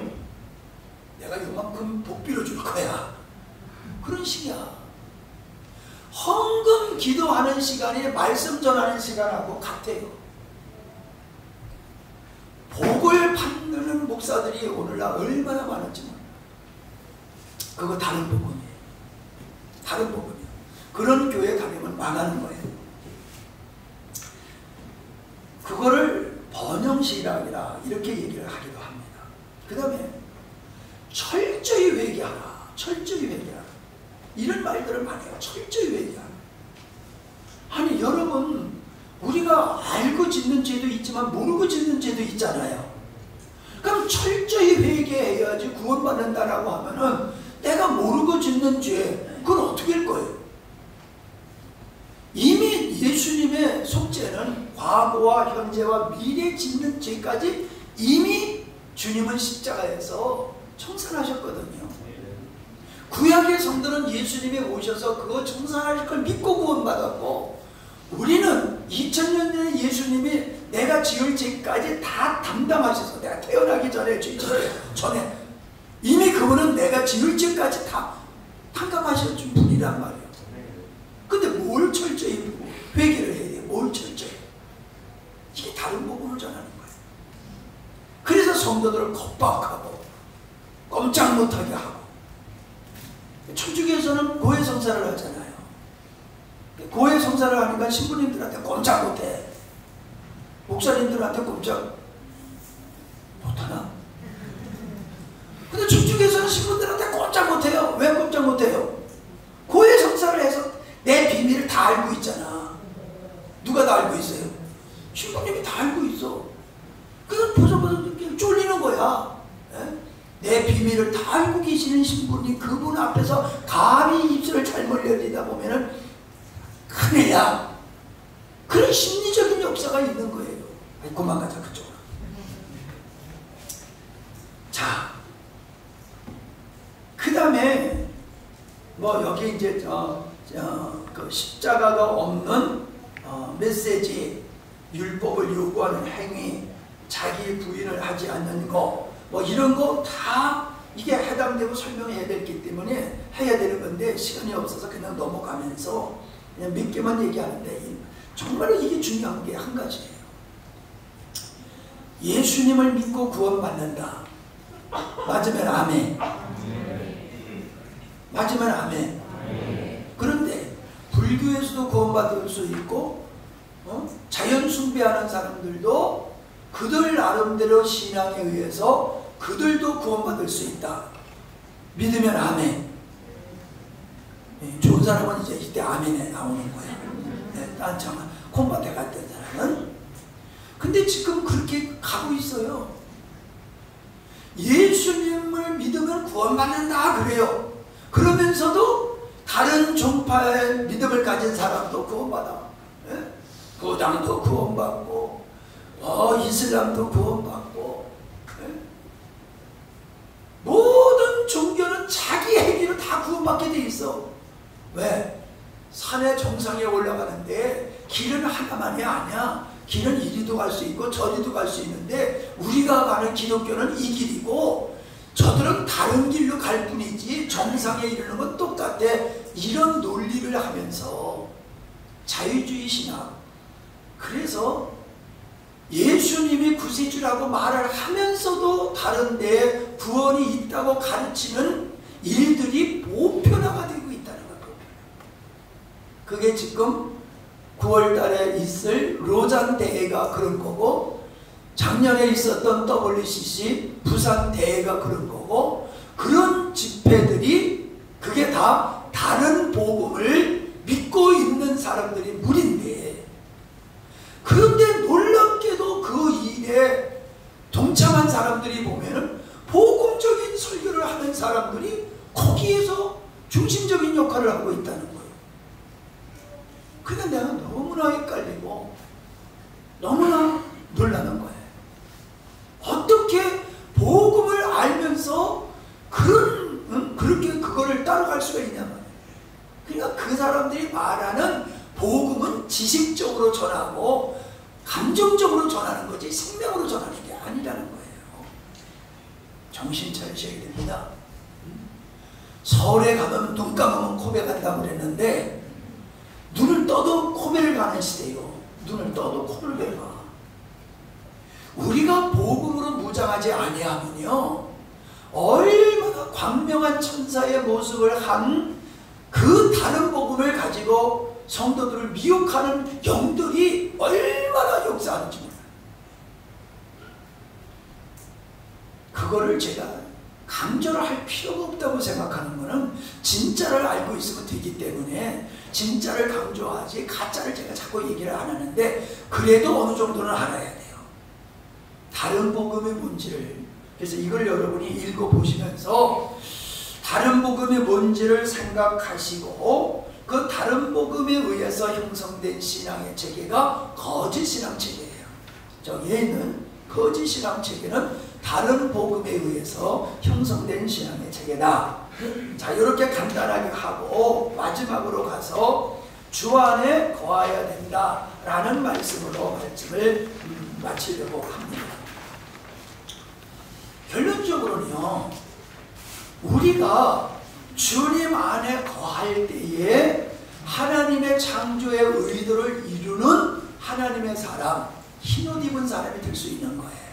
내가 이만큼 복비로 줄 거야. 그런 식이야. 헌금 기도하는 시간이 말씀 전하는 시간하고 같아요. 복을 받는 목사들이 오늘날 얼마나 많은지 몰라요. 그거 다른 부분이에요. 다른 부분이에요. 그런 교회 다니면 망하는 거예요. 그거를 번영신학이라 이렇게 얘기를 하기도 합니다. 그 다음에 철저히 회개하라. 철저히 회개하라. 이런 말들을 많이 해요. 철저히 회개하라. 아니 여러분, 우리가 알고 짓는 죄도 있지만 모르고 짓는 죄도 있잖아요. 그럼 철저히 회개해야지 구원받는다라고 하면은 내가 모르고 짓는 죄, 그건 어떻게 할 거예요? 이미 예수님의 속죄는 과거와 현재와 미래 짓는 죄까지 이미 주님은 십자가에서 청산하셨거든요. 구약의 성도는 예수님이 오셔서 그거 청산하실 걸 믿고 구원받았고, 우리는 2000년 전에 예수님이 내가 지을 죄까지 다 담당하셔서, 내가 태어나기 전에 전에 이미 그분은 내가 지을 죄까지 다 탕감하셨던 분이란 말이에요. 근데 뭘 철저히 회개를 해야 돼요? 뭘 철저히? 이게 다른 부분을 전하는 거예요. 그래서 성도들을 겁박하고 꼼짝 못하게 하고, 천주교에서는 고해 성사를 하잖아요. 고해 성사를 하니까 신부님들한테 꼼짝 못해. 목사님들한테 꼼짝 못하나? 근데 천주교에서는 신부들한테 꼼짝 못해요. 왜 꼼짝 못해요? 고해 성사를 해서 내 비밀을 다 알고 있잖아. 누가 다 알고 있어요? 신부님이 다 알고 있어. 그래서 보자마자 쫄리는 거야. 에? 내 비밀을 다 알고 계시는 신부님, 그분 앞에서 감히 입술을 잘못 열리다 보면은 큰일이야. 그런 심리적인 역사가 있는 거예요. 아니, 그만 가자, 그쪽으로. 자, 그 다음에 뭐 여기 이제 그 십자가가 없는 메시지, 율법을 요구하는 행위, 자기 부인을 하지 않는 거, 뭐 이런 거 다 이게 해당되고 설명해야 되기 때문에 해야 되는 건데 시간이 없어서 그냥 넘어가면서 그냥 몇 개만 얘기하는데, 정말로 이게 중요한 게 한 가지예요. 예수님을 믿고 구원받는다. 맞으면 아멘. 맞으면 아멘. 그런데 불교에서도 구원받을 수 있고, 자연 숭배하는 사람들도 그들 나름대로 신앙에 의해서 그들도 구원받을 수 있다. 믿으면 아멘. 좋은 사람은 이제 이때 아멘에 나오는 거야. 난 정말 콤밭에 갔던 사람은. 근데 지금 그렇게 가고 있어요. 예수님을 믿으면 구원받는다 그래요. 그러면서도 다른 종파의 믿음을 가진 사람도 구원받아. 부당도 구원받고, 이슬람도 구원받고, 모든 종교는 자기 행위로 다 구원받게 돼 있어. 왜? 산의 정상에 올라가는데 길은 하나만이 아니야. 길은 이리도 갈 수 있고 저리도 갈 수 있는데, 우리가 가는 기독교는 이 길이고 저들은 다른 길로 갈 뿐이지 정상에 이르는 건 똑같아. 이런 논리를 하면서 자유주의 신학, 그래서 예수님이 구세주라고 말을 하면서도 다른 데 구원이 있다고 가르치는 일들이 보편화가 되고 있다는 거예요. 그게 지금 9월 달에 있을 로잔 대회가 그런 거고, 작년에 있었던 WCC 부산 대회가 그런 거고, 그런 집회들이 그게 다 다른 복음을 믿고 있는 사람들이 무리인데, 그런데 놀랍게도 그 일에 동참한 사람들이 보면은 복음적인 설교를 하는 사람들이 거기에서 중심적인 역할을 하고 있다는 거예요. 그러니까 내가 너무나 헷갈리고 너무나 놀라는 거예요. 어떻게 복음을 알면서 그렇게 그 그거를 따라갈 수가 있냐 말이에요. 그러니까 그 사람들이 말하는 복음은 지식적으로 전하고 감정적으로 전하는 거지 생명으로 전하는 게 아니라는 거예요. 정신 차리셔야 됩니다. 서울에 가면 눈 감으면 코베 간다고 그랬는데 눈을 떠도 코베를 가는 시대요. 눈을 떠도 코베를 가. 우리가 복음으로 무장하지 아니하면요 얼마나 광명한 천사의 모습을 한 그 다른 복음을 가지고 성도들을 미혹하는 영들이 얼마나 역사하는지 몰라요. 그거를 제가 강조를 할 필요가 없다고 생각하는 것은 진짜를 알고 있으면 되기 때문에 진짜를 강조하지 가짜를 제가 자꾸 얘기를 안 하는데 그래도 어느 정도는 알아야 돼요. 다른 복음의 뭔지를. 그래서 이걸 여러분이 읽어보시면서 다른 복음이 뭔지를 생각하시고 그 다른 복음에 의해서 형성된 신앙의 체계가 거짓 신앙 체계예요. 저기에 있는 거짓 신앙 체계는 다른 복음에 의해서 형성된 신앙의 체계다. 자, 이렇게 간단하게 하고 마지막으로 가서 주 안에 거하여야 된다라는 말씀으로 말씀을 마치려고 합니다. 결론적으로는요, 우리가 주님 안에 거할 때에 하나님의 창조의 의도를 이루는 하나님의 사람, 흰옷 입은 사람이 될 수 있는 거예요.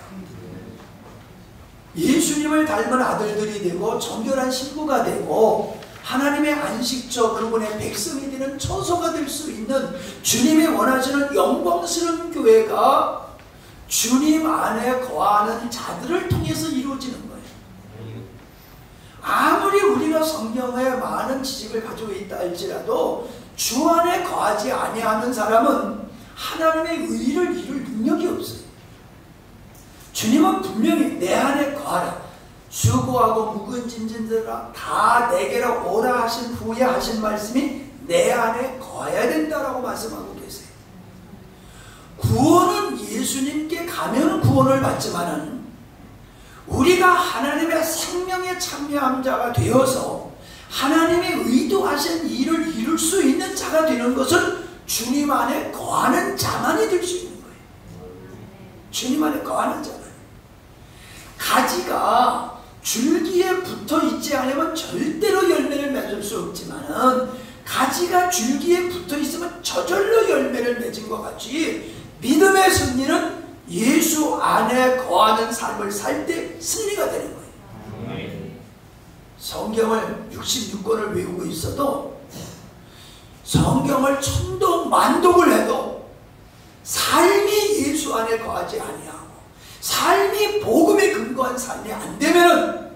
예수님을 닮은 아들들이 되고 정결한 신부가 되고 하나님의 안식처, 그분의 백성이 되는 처소가 될 수 있는 주님이 원하시는 영광스러운 교회가 주님 안에 거하는 자들을 통해서 이루어지는 거예요. 아무리 우리가 성경에 많은 지식을 가지고 있다 할지라도 주 안에 거하지 아니하는 사람은 하나님의 의를 이룰 능력이 없어요. 주님은 분명히 내 안에 거하라. 수고하고 묵은 짐진들아 다 내게로 오라 하신 후에 하신 말씀이 내 안에 거해야 된다라고 말씀하고 계세요. 구원은 예수님께 가면 구원을 받지만은 우리가 하나님의 생명에 참여한 자가 되어서 하나님의 의도하신 일을 이룰 수 있는 자가 되는 것은 주님 안에 거하는 자만이 될 수 있는 거예요. 주님 안에 거하는 자만. 가지가 줄기에 붙어 있지 않으면 절대로 열매를 맺을 수 없지만은 가지가 줄기에 붙어 있으면 저절로 열매를 맺은 것 같이 믿음의 승리는 예수 안에 거하는 삶을 살 때 승리가 되는 거예요. 성경을 66권을 외우고 있어도 성경을 천독 만독을 해도 삶이 예수 안에 거하지 아니하고 삶이 복음에 근거한 삶이 안 되면은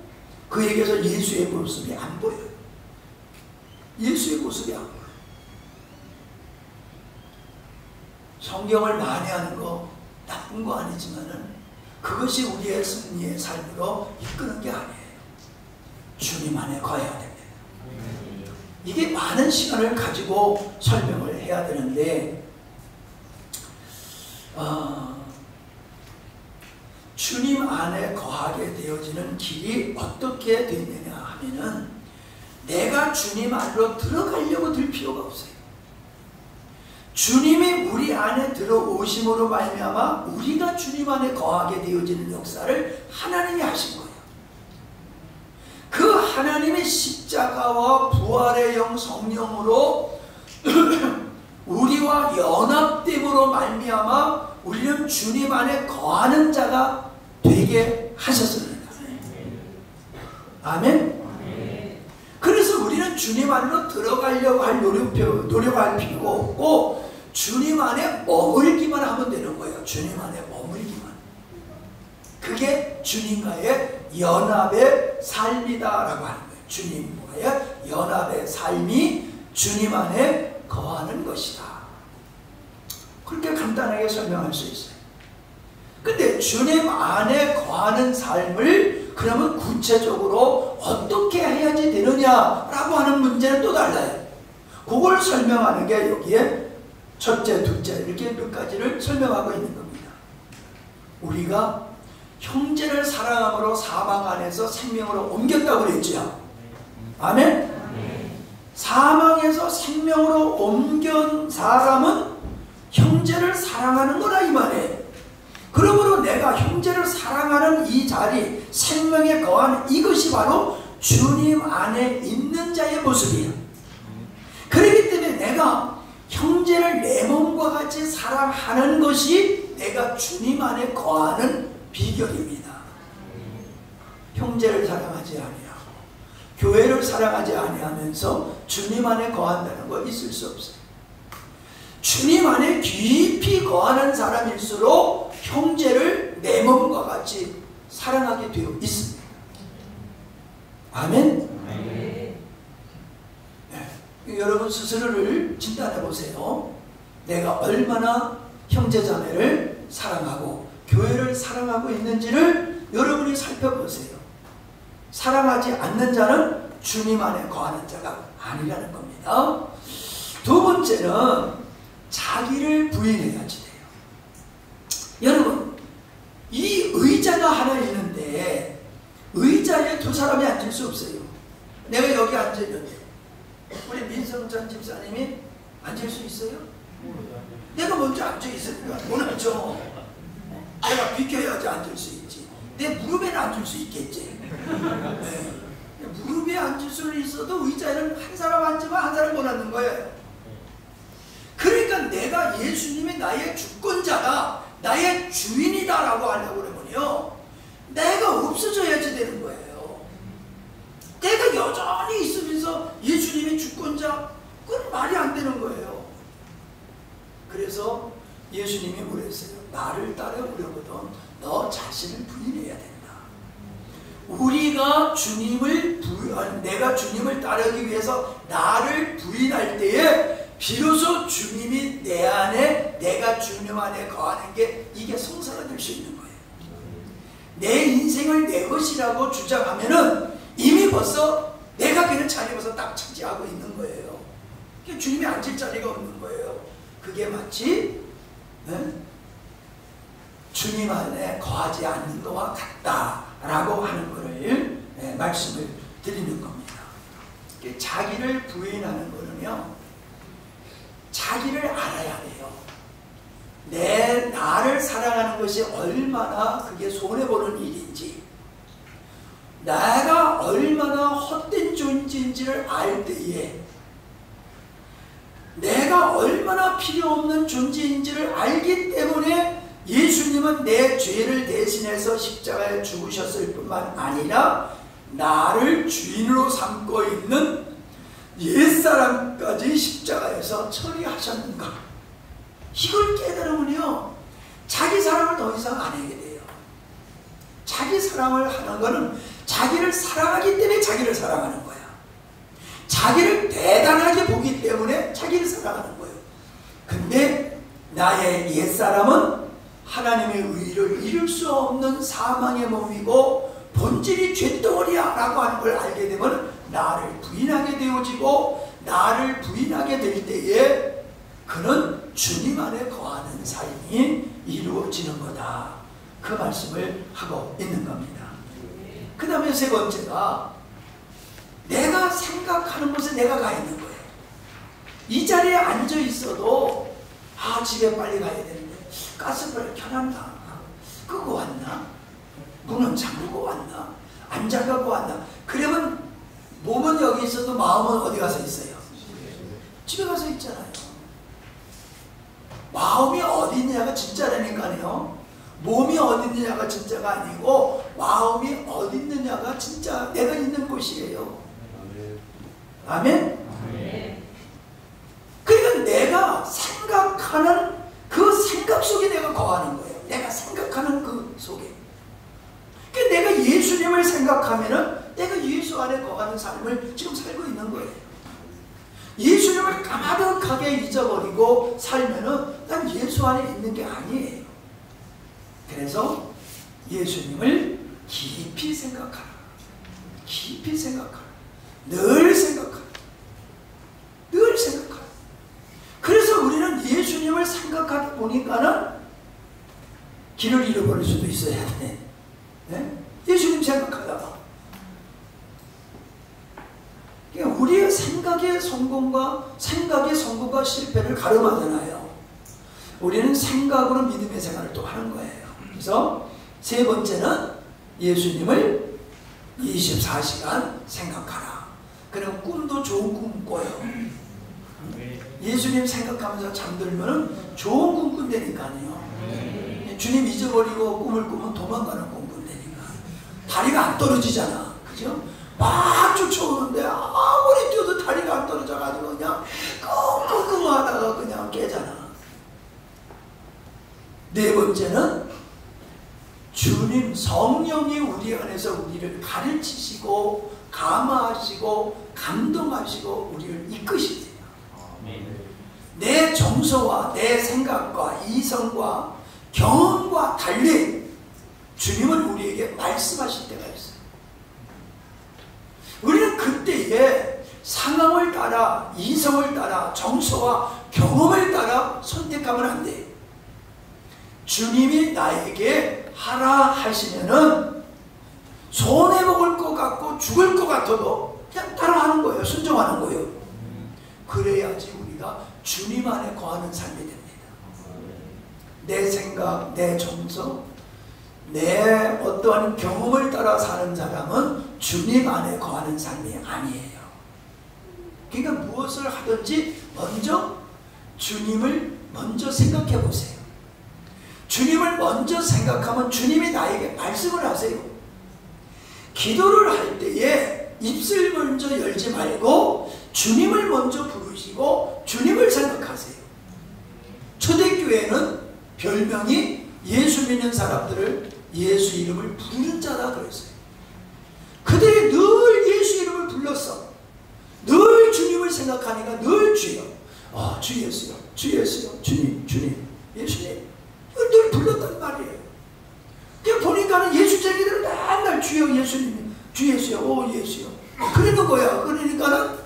그에게서 예수의 모습이 안 보여요. 예수의 모습이 안 보여요. 성경을 만회하는 거 나쁜 거 아니지만은 그것이 우리의 승리의 삶으로 이끄는 게 아니에요. 주님 안에 거해야 됩니다. 이게 많은 시간을 가지고 설명을 해야 되는데 주님 안에 거하게 되어지는 길이 어떻게 되느냐 하면은 내가 주님 안으로 들어가려고 들 필요가 없어요. 주님이 우리 안에 들어오심으로 말미암아 우리가 주님 안에 거하게 되어지는 역사를 하나님이 하신 거예요. 그 하나님의 십자가와 부활의 영 성령으로 우리와 연합됨으로 말미암아 우리는 주님 안에 거하는 자가 되게 하셨습니다. 아멘. 그래서 우리는 주님 안으로 들어가려고 할 노력할 필요가 없고 주님 안에 머물기만 하면 되는 거예요. 주님 안에 머물기만. 그게 주님과의 연합의 삶이다라고 하는 거예요. 주님과의 연합의 삶이 주님 안에 거하는 것이다. 그렇게 간단하게 설명할 수 있어요. 근데 주님 안에 거하는 삶을 그러면 구체적으로 어떻게 해야지 되느냐라고 하는 문제는 또 달라요. 그걸 설명하는 게 여기에 첫째, 둘째 이렇게 몇 가지를 설명하고 있는 겁니다. 우리가 형제를 사랑함으로 사망 안에서 생명으로 옮겼다고 그랬죠. 아멘? 사망에서 생명으로 옮겨온 사람은 형제를 사랑하는 거라 이 말이에요. 그러므로 내가 형제를 사랑하는 이 자리, 생명에 거하는 이것이 바로 주님 안에 있는 자의 모습이에요. 그렇기 때문에 내가 형제를 내 몸과 같이 사랑하는 것이 내가 주님 안에 거하는 비결입니다. 형제를 사랑하지 아니하고 교회를 사랑하지 아니하면서 주님 안에 거한다는 거 있을 수 없어요. 주님 안에 깊이 거하는 사람일수록 형제를 내 몸과 같이 사랑하게 되어 있습니다. 아멘? 네. 여러분 스스로를 진단해 보세요. 내가 얼마나 형제자매를 사랑하고 교회를 사랑하고 있는지를 여러분이 살펴보세요. 사랑하지 않는 자는 주님 안에 거하는 자가 아니라는 겁니다. 두 번째는 자기를 부인해야지 돼요. 여러분, 이 의자가 하나 있는데 의자에 두 사람이 앉을 수 없어요. 내가 여기 앉아있는데 우리 민성전 집사님이 앉을 수 있어요? 내가 먼저 앉아있으니까 못 앉죠. 내가 비켜야지 앉을 수 있지. 내 무릎에는 앉을 수 있겠지. 네. 무릎에 앉을 수는 있어도 의자에는 한 사람 앉으면 한 사람 못 앉는 거예요. 그러니까 내가 예수님이 나의 주권자다, 나의 주인이다라고 하려고 그러면요, 내가 없어져야지 되는 거예요. 내가 여전히 있으면서 예수님이 주권자, 그건 말이 안 되는 거예요. 그래서 예수님이 그랬어요. 나를 따르려거든 너 자신을 부인해야 된다. 우리가 내가 주님을 따르기 위해서 나를 부인할 때에 비로소 주님이 내 안에, 내가 주님 안에 거하는 게 이게 성사가 될 수 있는 거예요. 내 인생을 내 것이라고 주장하면은 이미 벌써 내가 그냥 자리에서 딱 차지하고 있는 거예요. 주님이 앉을 자리가 없는 거예요. 그게 마치 주님 안에 거하지 않는 것과 같다라고 하는 것을 말씀을 드리는 겁니다. 자기를 부인하는 거는요, 자기를 알아야 돼요. 나를 사랑하는 것이 얼마나 그게 손해보는 일인지, 내가 얼마나 헛된 존재인지를 알 때에, 내가 얼마나 필요 없는 존재인지를 알기 때문에 예수님은 내 죄를 대신해서 십자가에 죽으셨을 뿐만 아니라 나를 주인으로 삼고 있는 옛사람까지 십자가에서 처리하셨는가, 이걸 깨달으면요 자기 사랑을 더 이상 안 하게 돼요. 자기 사랑을 하는 거는 자기를 사랑하기 때문에 자기를 사랑하는 거야. 자기를 대단하게 보기 때문에 자기를 사랑하는 거예요. 근데 나의 옛사람은 하나님의 의를 이룰 수 없는 사망의 몸이고 본질이 죄덩어리야 라고 하는 걸 알게 되면 나를 부인하게 되어지고, 나를 부인하게 될 때에 그는 주님 안에 거하는 삶이 이루어지는 거다, 그 말씀을 하고 있는 겁니다. 그 다음에 세 번째가 내가 생각하는 곳에 내가 가 있는 거예요. 이 자리에 앉아 있어도 집에 빨리 가야 되는데 가스불을 켜놨나, 끄고 왔나, 문은 잠그고 왔나, 안 잠그고 왔나. 그러면 몸은 여기 있어도 마음은 어디 가서 있어요? 집에 가서 있잖아요. 마음이 어디 있느냐가 진짜라니까요. 몸이 어디 있느냐가 진짜가 아니고 마음이 어디 있느냐가 진짜 내가 있는 곳이에요. 아멘? 그러니까 내가 생각하는 그 생각 속에 내가 거하는 거예요. 내가 생각하는 그 속에. 그러니까 내가 예수님을 생각하면은 내가 예수 안에 거하는 삶을 지금 살고 있는 거예요. 예수님을 까마득하게 잊어버리고 살면은 난 예수 안에 있는 게 아니에요. 그래서 예수님을 깊이 생각하라. 깊이 생각하라. 늘 생각하라. 늘 생각하라. 그래서 우리는 예수님을 생각하다 보니까는 길을 잃어버릴 수도 있어야 돼. 네? 예수님 생각하다가 생각의 성공과 실패를 가름하잖아요. 우리는 생각으로 믿음의 생활을 또 하는 거예요. 그래서 세 번째는 예수님을 24시간 생각하라. 그럼 꿈도 좋은 꿈 꿔요. 예수님 생각하면서 잠들면 좋은 꿈 꾼다니까요. 주님 잊어버리고 꿈을 꾸면 도망가는 꿈 꾼다니까. 다리가 안 떨어지잖아. 그죠? 막 쫓아오는데 아무리 뛰어도 다리가 안 떨어져가지고 그냥 끙끙 하다가 그냥 깨잖아. 네 번째는 주님 성령이 우리 안에서 우리를 가르치시고 감화하시고 감동하시고 우리를 이끄시세요. 내 정서와 내 생각과 이성과 경험과 달리 주님은 우리에게 말씀하실 때가 있어요. 우리는 그때에 상황을 따라 이성을 따라 정서와 경험을 따라 선택하면 안 돼요. 주님이 나에게 하라 하시면은 손해먹을 것 같고 죽을 것 같아도 그냥 따라하는 거예요. 순종하는 거예요. 그래야지 우리가 주님 안에 거하는 삶이 됩니다. 내 생각, 내 정서, 내 어떠한 경험을 따라 사는 사람은 주님 안에 거하는 삶이 아니에요. 그러니까 무엇을 하든지 먼저 주님을 먼저 생각해 보세요. 주님을 먼저 생각하면 주님이 나에게 말씀을 하세요. 기도를 할 때에 입술 먼저 열지 말고 주님을 먼저 부르시고 주님을 생각하세요. 초대교회는 별명이 예수 믿는 사람들을 예수 이름을 부르는 자다 그랬어요. 그들이 늘 예수 이름을 불렀어. 늘 주님을 생각하니까 늘 주여, 주 예수요, 주 예수요, 주님, 주님, 예수님 이걸 늘 불렀단 말이에요. 그냥 보니까는 예수쟁이들은 맨날 주여 예수님, 주 예수요, 오 예수요 그러는 거야. 그러니까는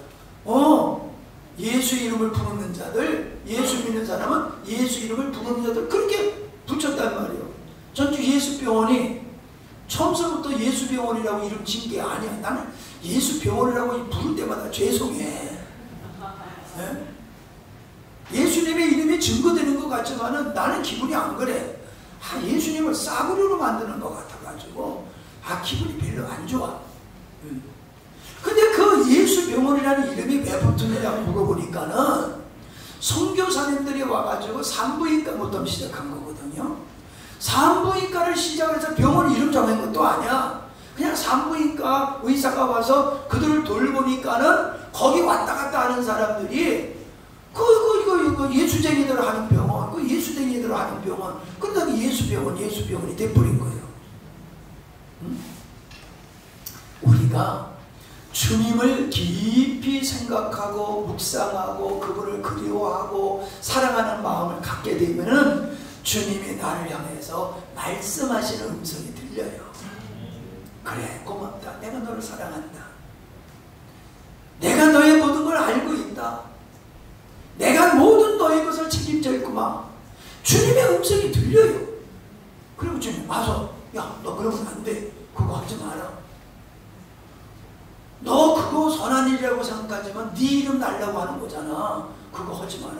예수 이름을 부르는 자들, 예수 믿는 사람은 예수 이름을 부르는 자들 그렇게 붙였단 말이에요. 전주 예수병원이 처음서부터 예수병원이라고 이름 진 게 아니야. 나는 예수병원이라고 부를 때마다 죄송해. 네? 예수님의 이름이 증거되는 것 같지만은 나는 기분이 안 그래. 예수님을 싸구려로 만드는 것 같아가지고 기분이 별로 안 좋아. 근데 그 예수병원이라는 이름이 왜 붙었느냐고 물어보니까는 선교사님들이 와가지고 산부인과 부터 시작한 거거든요. 산부인과를 시작해서 병원 이름 정한 것도 아니야. 그냥 산부인과 의사가 와서 그들을 돌보니까는 거기 왔다 갔다 하는 사람들이 이거 예수쟁이들 하는 병원, 그 예수쟁이들 하는 병원, 그러다가 예수병원이 돼버린 거예요. 우리가 주님을 깊이 생각하고 묵상하고 그분을 그리워하고 사랑하는 마음을 갖게 되면은 주님이 나를 향해서 말씀하시는 음성이 들려요. 그래, 고맙다. 내가 너를 사랑한다. 내가 너의 모든 걸 알고 있다. 내가 모든 너의 것을 책임져 있구만. 주님의 음성이 들려요. 그리고 주님 와서 야, 너 그러면 안 돼. 그거 하지 마라. 너 그거 선한 일이라고 생각하지만 네 이름 날라고 하는 거잖아. 그거 하지 마라.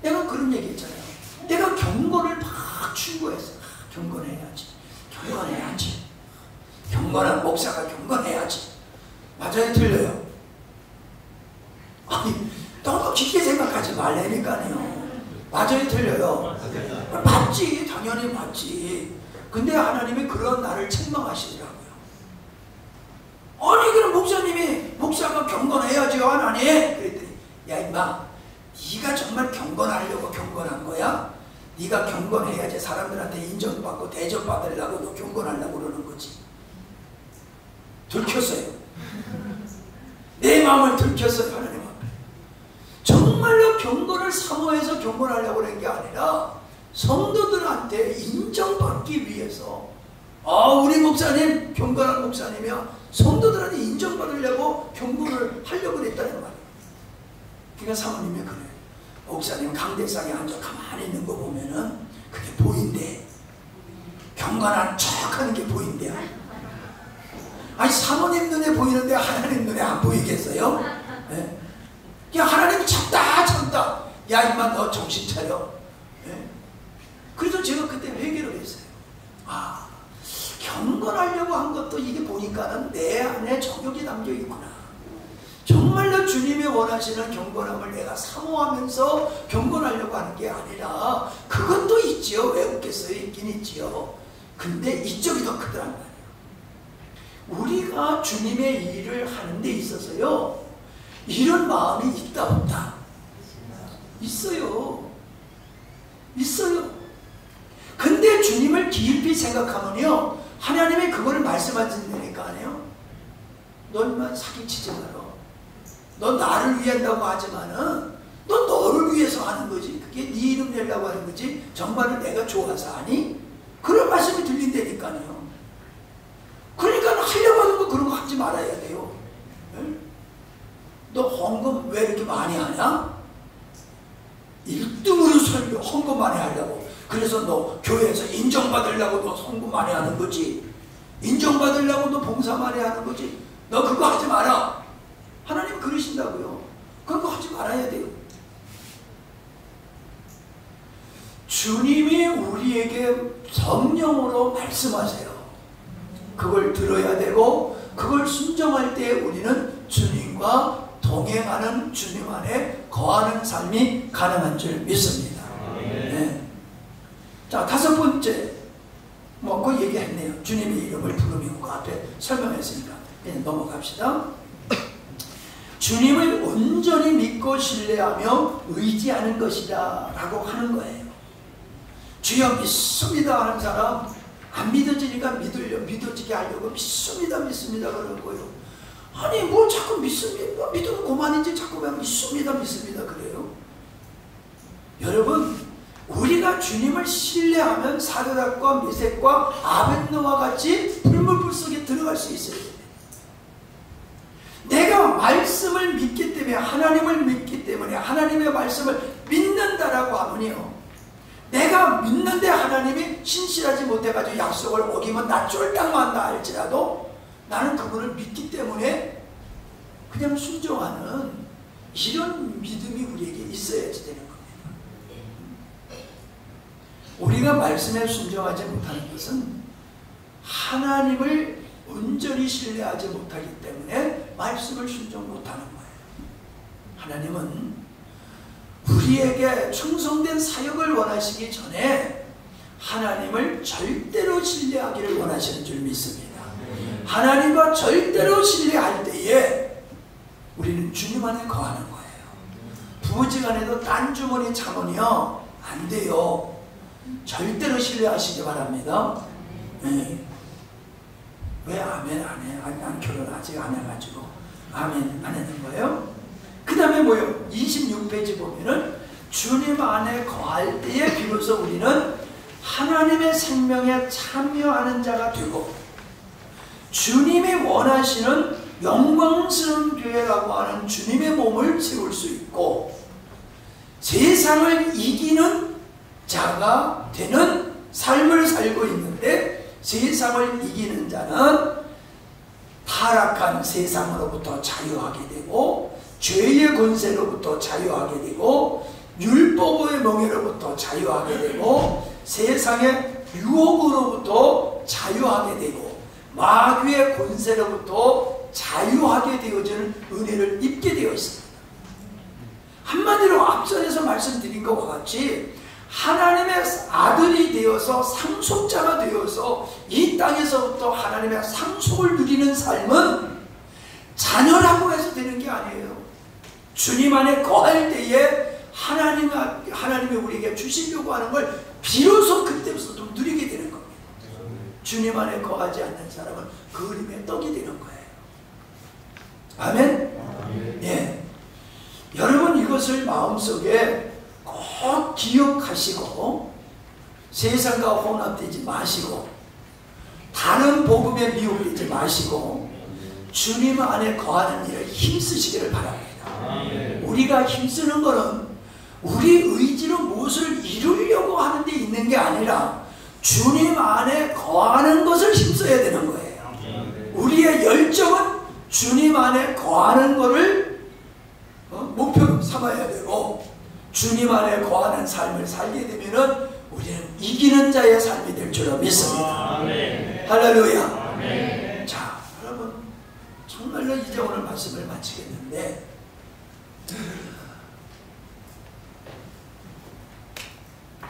내가 그런 얘기 했잖아요. 내가 경건을 막 추구했어. 경건해야지. 경건한 목사가 경건해야지. 맞아요? 틀려요? 너무 깊게 생각하지 말라니까요. 맞아요? 틀려요? 맞지. 당연히 맞지. 근데 하나님이 그런 나를 책망하시더라고요. 아니 그럼 목사가 경건해야지 하나님. 그랬더니 야 임마, 네가 정말 경건하려고 경건한 거야? 네가 경건해야지 사람들한테 인정받고 대접받으려고 너 경건하려고 그러는 거지. 들켰어요. 내 마음을 들켰어요. 하나님 앞에. 정말로 경건을 사모해서 경건하려고 그런 게 아니라 성도들한테 인정받기 위해서 우리 목사님 경건한 목사님이야. 성도들한테 인정받으려고 경건을 하려고 그랬다는 말이에요. 그러니까 사모님이 그래. 목사님 강대상에 앉아 가만히 있는 거 보면은 그게 보인대. 경건한 척하는 게 보인대. 아니 사모님 눈에 보이는데 하나님 눈에 안 보이겠어요? 예? 하나님이 참다. 야, 임마, 너 정신 차려. 예? 그래서 제가 그때 회개를 했어요. 아, 경건하려고 한 것도 이게 보니까는 내 안에 정욕이 담겨 있구나. 정말로 주님이 원하시는 경건함을 내가 사모하면서 경건하려고 하는 게 아니라, 그것도 있지요. 왜 없겠어요? 있긴 있지요. 근데 이쪽이 더 크더란 말이에요. 우리가 주님의 일을 하는 데 있어서요, 이런 마음이 있다 없다? 있어요. 근데 주님을 깊이 생각하면요, 하나님이 그거를 말씀하신다니까 아니에요. 너만 사기치지 마라. 너 나를 위해 한다고 하지만은 너 너를 위해서 하는 거지. 그게 네 이름 내려고 하는 거지. 정말로 내가 좋아서 하니? 그런 말씀이 들린다니까요. 그러니까 하려고 하는 거 그런 거 하지 말아야 돼요. 네? 너 헌금 왜 이렇게 많이 하냐? 1등으로 설교 헌금 많이 하려고. 그래서 너 교회에서 인정받으려고 너 헌금 많이 하는 거지. 인정받으려고 너 봉사 많이 하는 거지. 너 그거 하지 마라. 하나님 그러신다고요. 그거 하지 말아야 돼요. 주님이 우리에게 성령으로 말씀하세요. 그걸 들어야 되고, 그걸 순종할 때 우리는 주님과 동행하는, 주님 안에 거하는 삶이 가능한 줄 믿습니다. 네. 자, 5번째, 그 얘기했네요. 주님의 이름을 부르며 그 앞에 설명했으니까 그냥 넘어갑시다. 주님을 온전히 믿고 신뢰하며 의지하는 것이다 라고 하는 거예요. 주여 믿습니다 하는 사람, 안 믿어지니까 믿어지게 하려고 믿습니다 그러고요. 아니 뭘 자꾸 믿습니다, 믿으면 그만이지 자꾸 왜 믿습니다 그래요. 여러분, 우리가 주님을 신뢰하면 사드락과 메섹과 아벳노와 같이 불문불 속에 들어갈 수 있어요. 내가 말씀을 믿기 때문에, 하나님을 믿기 때문에, 하나님의 말씀을 믿는다라고 하면요, 내가 믿는데 하나님이 신실하지 못해가지고 약속을 어기면 나 쫄딱만다 할지라도 나는 그분을 믿기 때문에 그냥 순종하는 이런 믿음이 우리에게 있어야지 되는 겁니다. 우리가 말씀에 순종하지 못하는 것은 하나님을 온전히 신뢰하지 못하기 때문에 말씀을 순종 못하는 거예요. 하나님은 우리에게 충성된 사역을 원하시기 전에 하나님을 절대로 신뢰하기를 원하시는 줄 믿습니다. 하나님과 절대로 신뢰할 때에 우리는 주님 안에 거하는 거예요. 부부지간에도 딴 주머니 차원이요 안 돼요. 절대로 신뢰하시기 바랍니다. 네. 왜 아멘 안 해? 난 결혼 아직 안 해가지고 아멘 안 하는 거예요? 그 다음에 뭐요? 26페이지 보면은 주님 안에 거할 때에 비로소 우리는 하나님의 생명에 참여하는 자가 되고, 주님이 원하시는 영광스러운 교회라고 하는 주님의 몸을 세울 수 있고, 세상을 이기는 자가 되는 삶을 살고 있는데, 세상을 이기는 자는 타락한 세상으로부터 자유하게 되고, 죄의 권세로부터 자유하게 되고, 율법의 멍에로부터 자유하게 되고, 세상의 유혹으로부터 자유하게 되고, 마귀의 권세로부터 자유하게 되어지는 은혜를 입게 되어 있습니다. 한마디로 앞전에서 말씀드린 것과 같이 하나님의 아들이 되어서 상속자가 되어서 이 땅에서부터 하나님의 상속을 누리는 삶은 자녀라고 해서 되는 게 아니에요. 주님 안에 거할 때에 하나님이 우리에게 주시려고 하는 걸 비로소 그때부터 좀 누리게 되는 겁니다. 주님 안에 거하지 않는 사람은 그 그림의 떡이 되는 거예요. 아멘? 예. 여러분, 이것을 마음속에 꼭 기억하시고 세상과 혼합되지 마시고 다른 복음에 미혹되지 마시고 주님 안에 거하는 일을 힘쓰시기를 바랍니다. 우리가 힘쓰는 것은 우리 의지로 무엇을 이루려고 하는 데 있는 게 아니라 주님 안에 거하는 것을 힘써야 되는 거예요. 우리의 열정은 주님 안에 거하는 것을 참아야 되고 주님 안에 거하는 삶을 살게 되면은 우리는 이기는 자의 삶이 될 줄로 믿습니다. 아멘. 할렐루야. 아멘. 자, 여러분 정말로 이제 오늘 말씀을 마치겠는데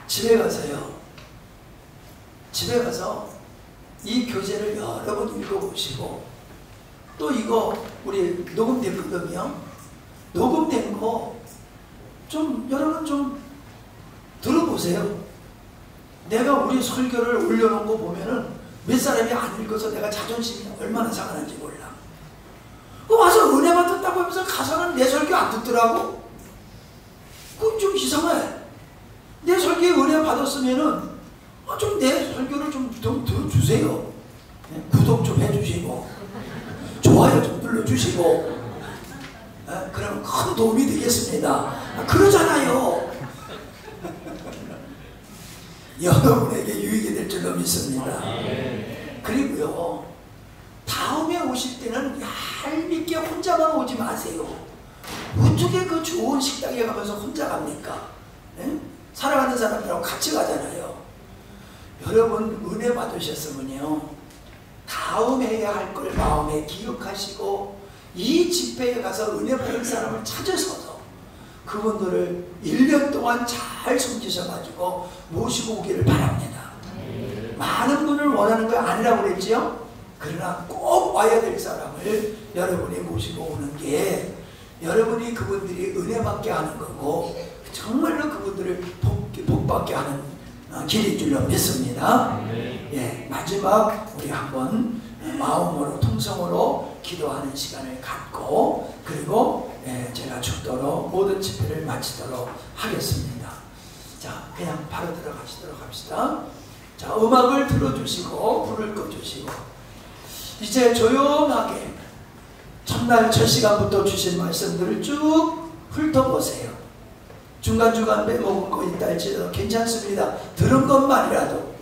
집에 가서 이 교재를 여러 번 읽어보시고 또 이거 우리 녹음됐거든요. 녹음된 거 좀 여러분 좀 들어보세요. 내가 우리 설교를 올려놓은 거 보면은 몇 사람이 안 읽어서 내가 자존심이 얼마나 상하는지 몰라. 와서 은혜 받았다고 하면서 가서는 내 설교 안 듣더라고. 그건 좀 이상해. 내 설교에 은혜 받았으면은 좀 내 설교를 좀 들어주세요. 구독 좀 해주시고 좋아요 좀 눌러주시고 그러면 큰 도움이 되겠습니다. 그러잖아요. 여러분에게 유익이 될 줄로 믿습니다. 그리고요 다음에 오실 때는 얄밉게 혼자만 오지 마세요. 어떻게 그 좋은 식당에 가면서 혼자 갑니까? 사랑하는 사람들하고 같이 가잖아요. 여러분 은혜 받으셨으면요 다음에 해야 할 걸 마음에 기억하시고 이 집회에 가서 은혜 받을 사람을 찾으셔서 그분들을 1년 동안 잘 섬기셔가지고 모시고 오기를 바랍니다. 많은 분을 원하는 거 아니라고 그랬지요? 그러나 꼭 와야 될 사람을 여러분이 모시고 오는 게 여러분이 그분들이 은혜 받게 하는 거고 정말로 그분들을 복받게 하는 길인 줄로 믿습니다. 예, 마지막 우리 한번 마음으로 통성으로 기도하는 시간을 갖고 그리고 제가 축도로 모든 집회를 마치도록 하겠습니다. 자, 그냥 바로 들어가시도록 합시다. 자, 음악을 틀어주시고 불을 꺼주시고 이제 조용하게 첫날 첫 시간부터 주신 말씀들을 쭉 훑어보세요. 중간중간 빼먹은 거 있다 할지라도 괜찮습니다. 들은 것만이라도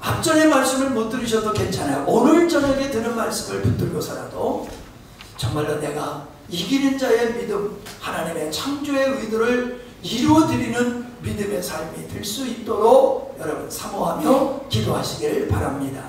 앞전의 말씀을 못 들으셔도 괜찮아요. 오늘 저녁에 들은 말씀을 붙들고서라도 정말로 내가 이기는 자의 믿음, 하나님의 창조의 의도를 이루어드리는 믿음의 삶이 될 수 있도록 여러분 사모하며 기도하시길 바랍니다.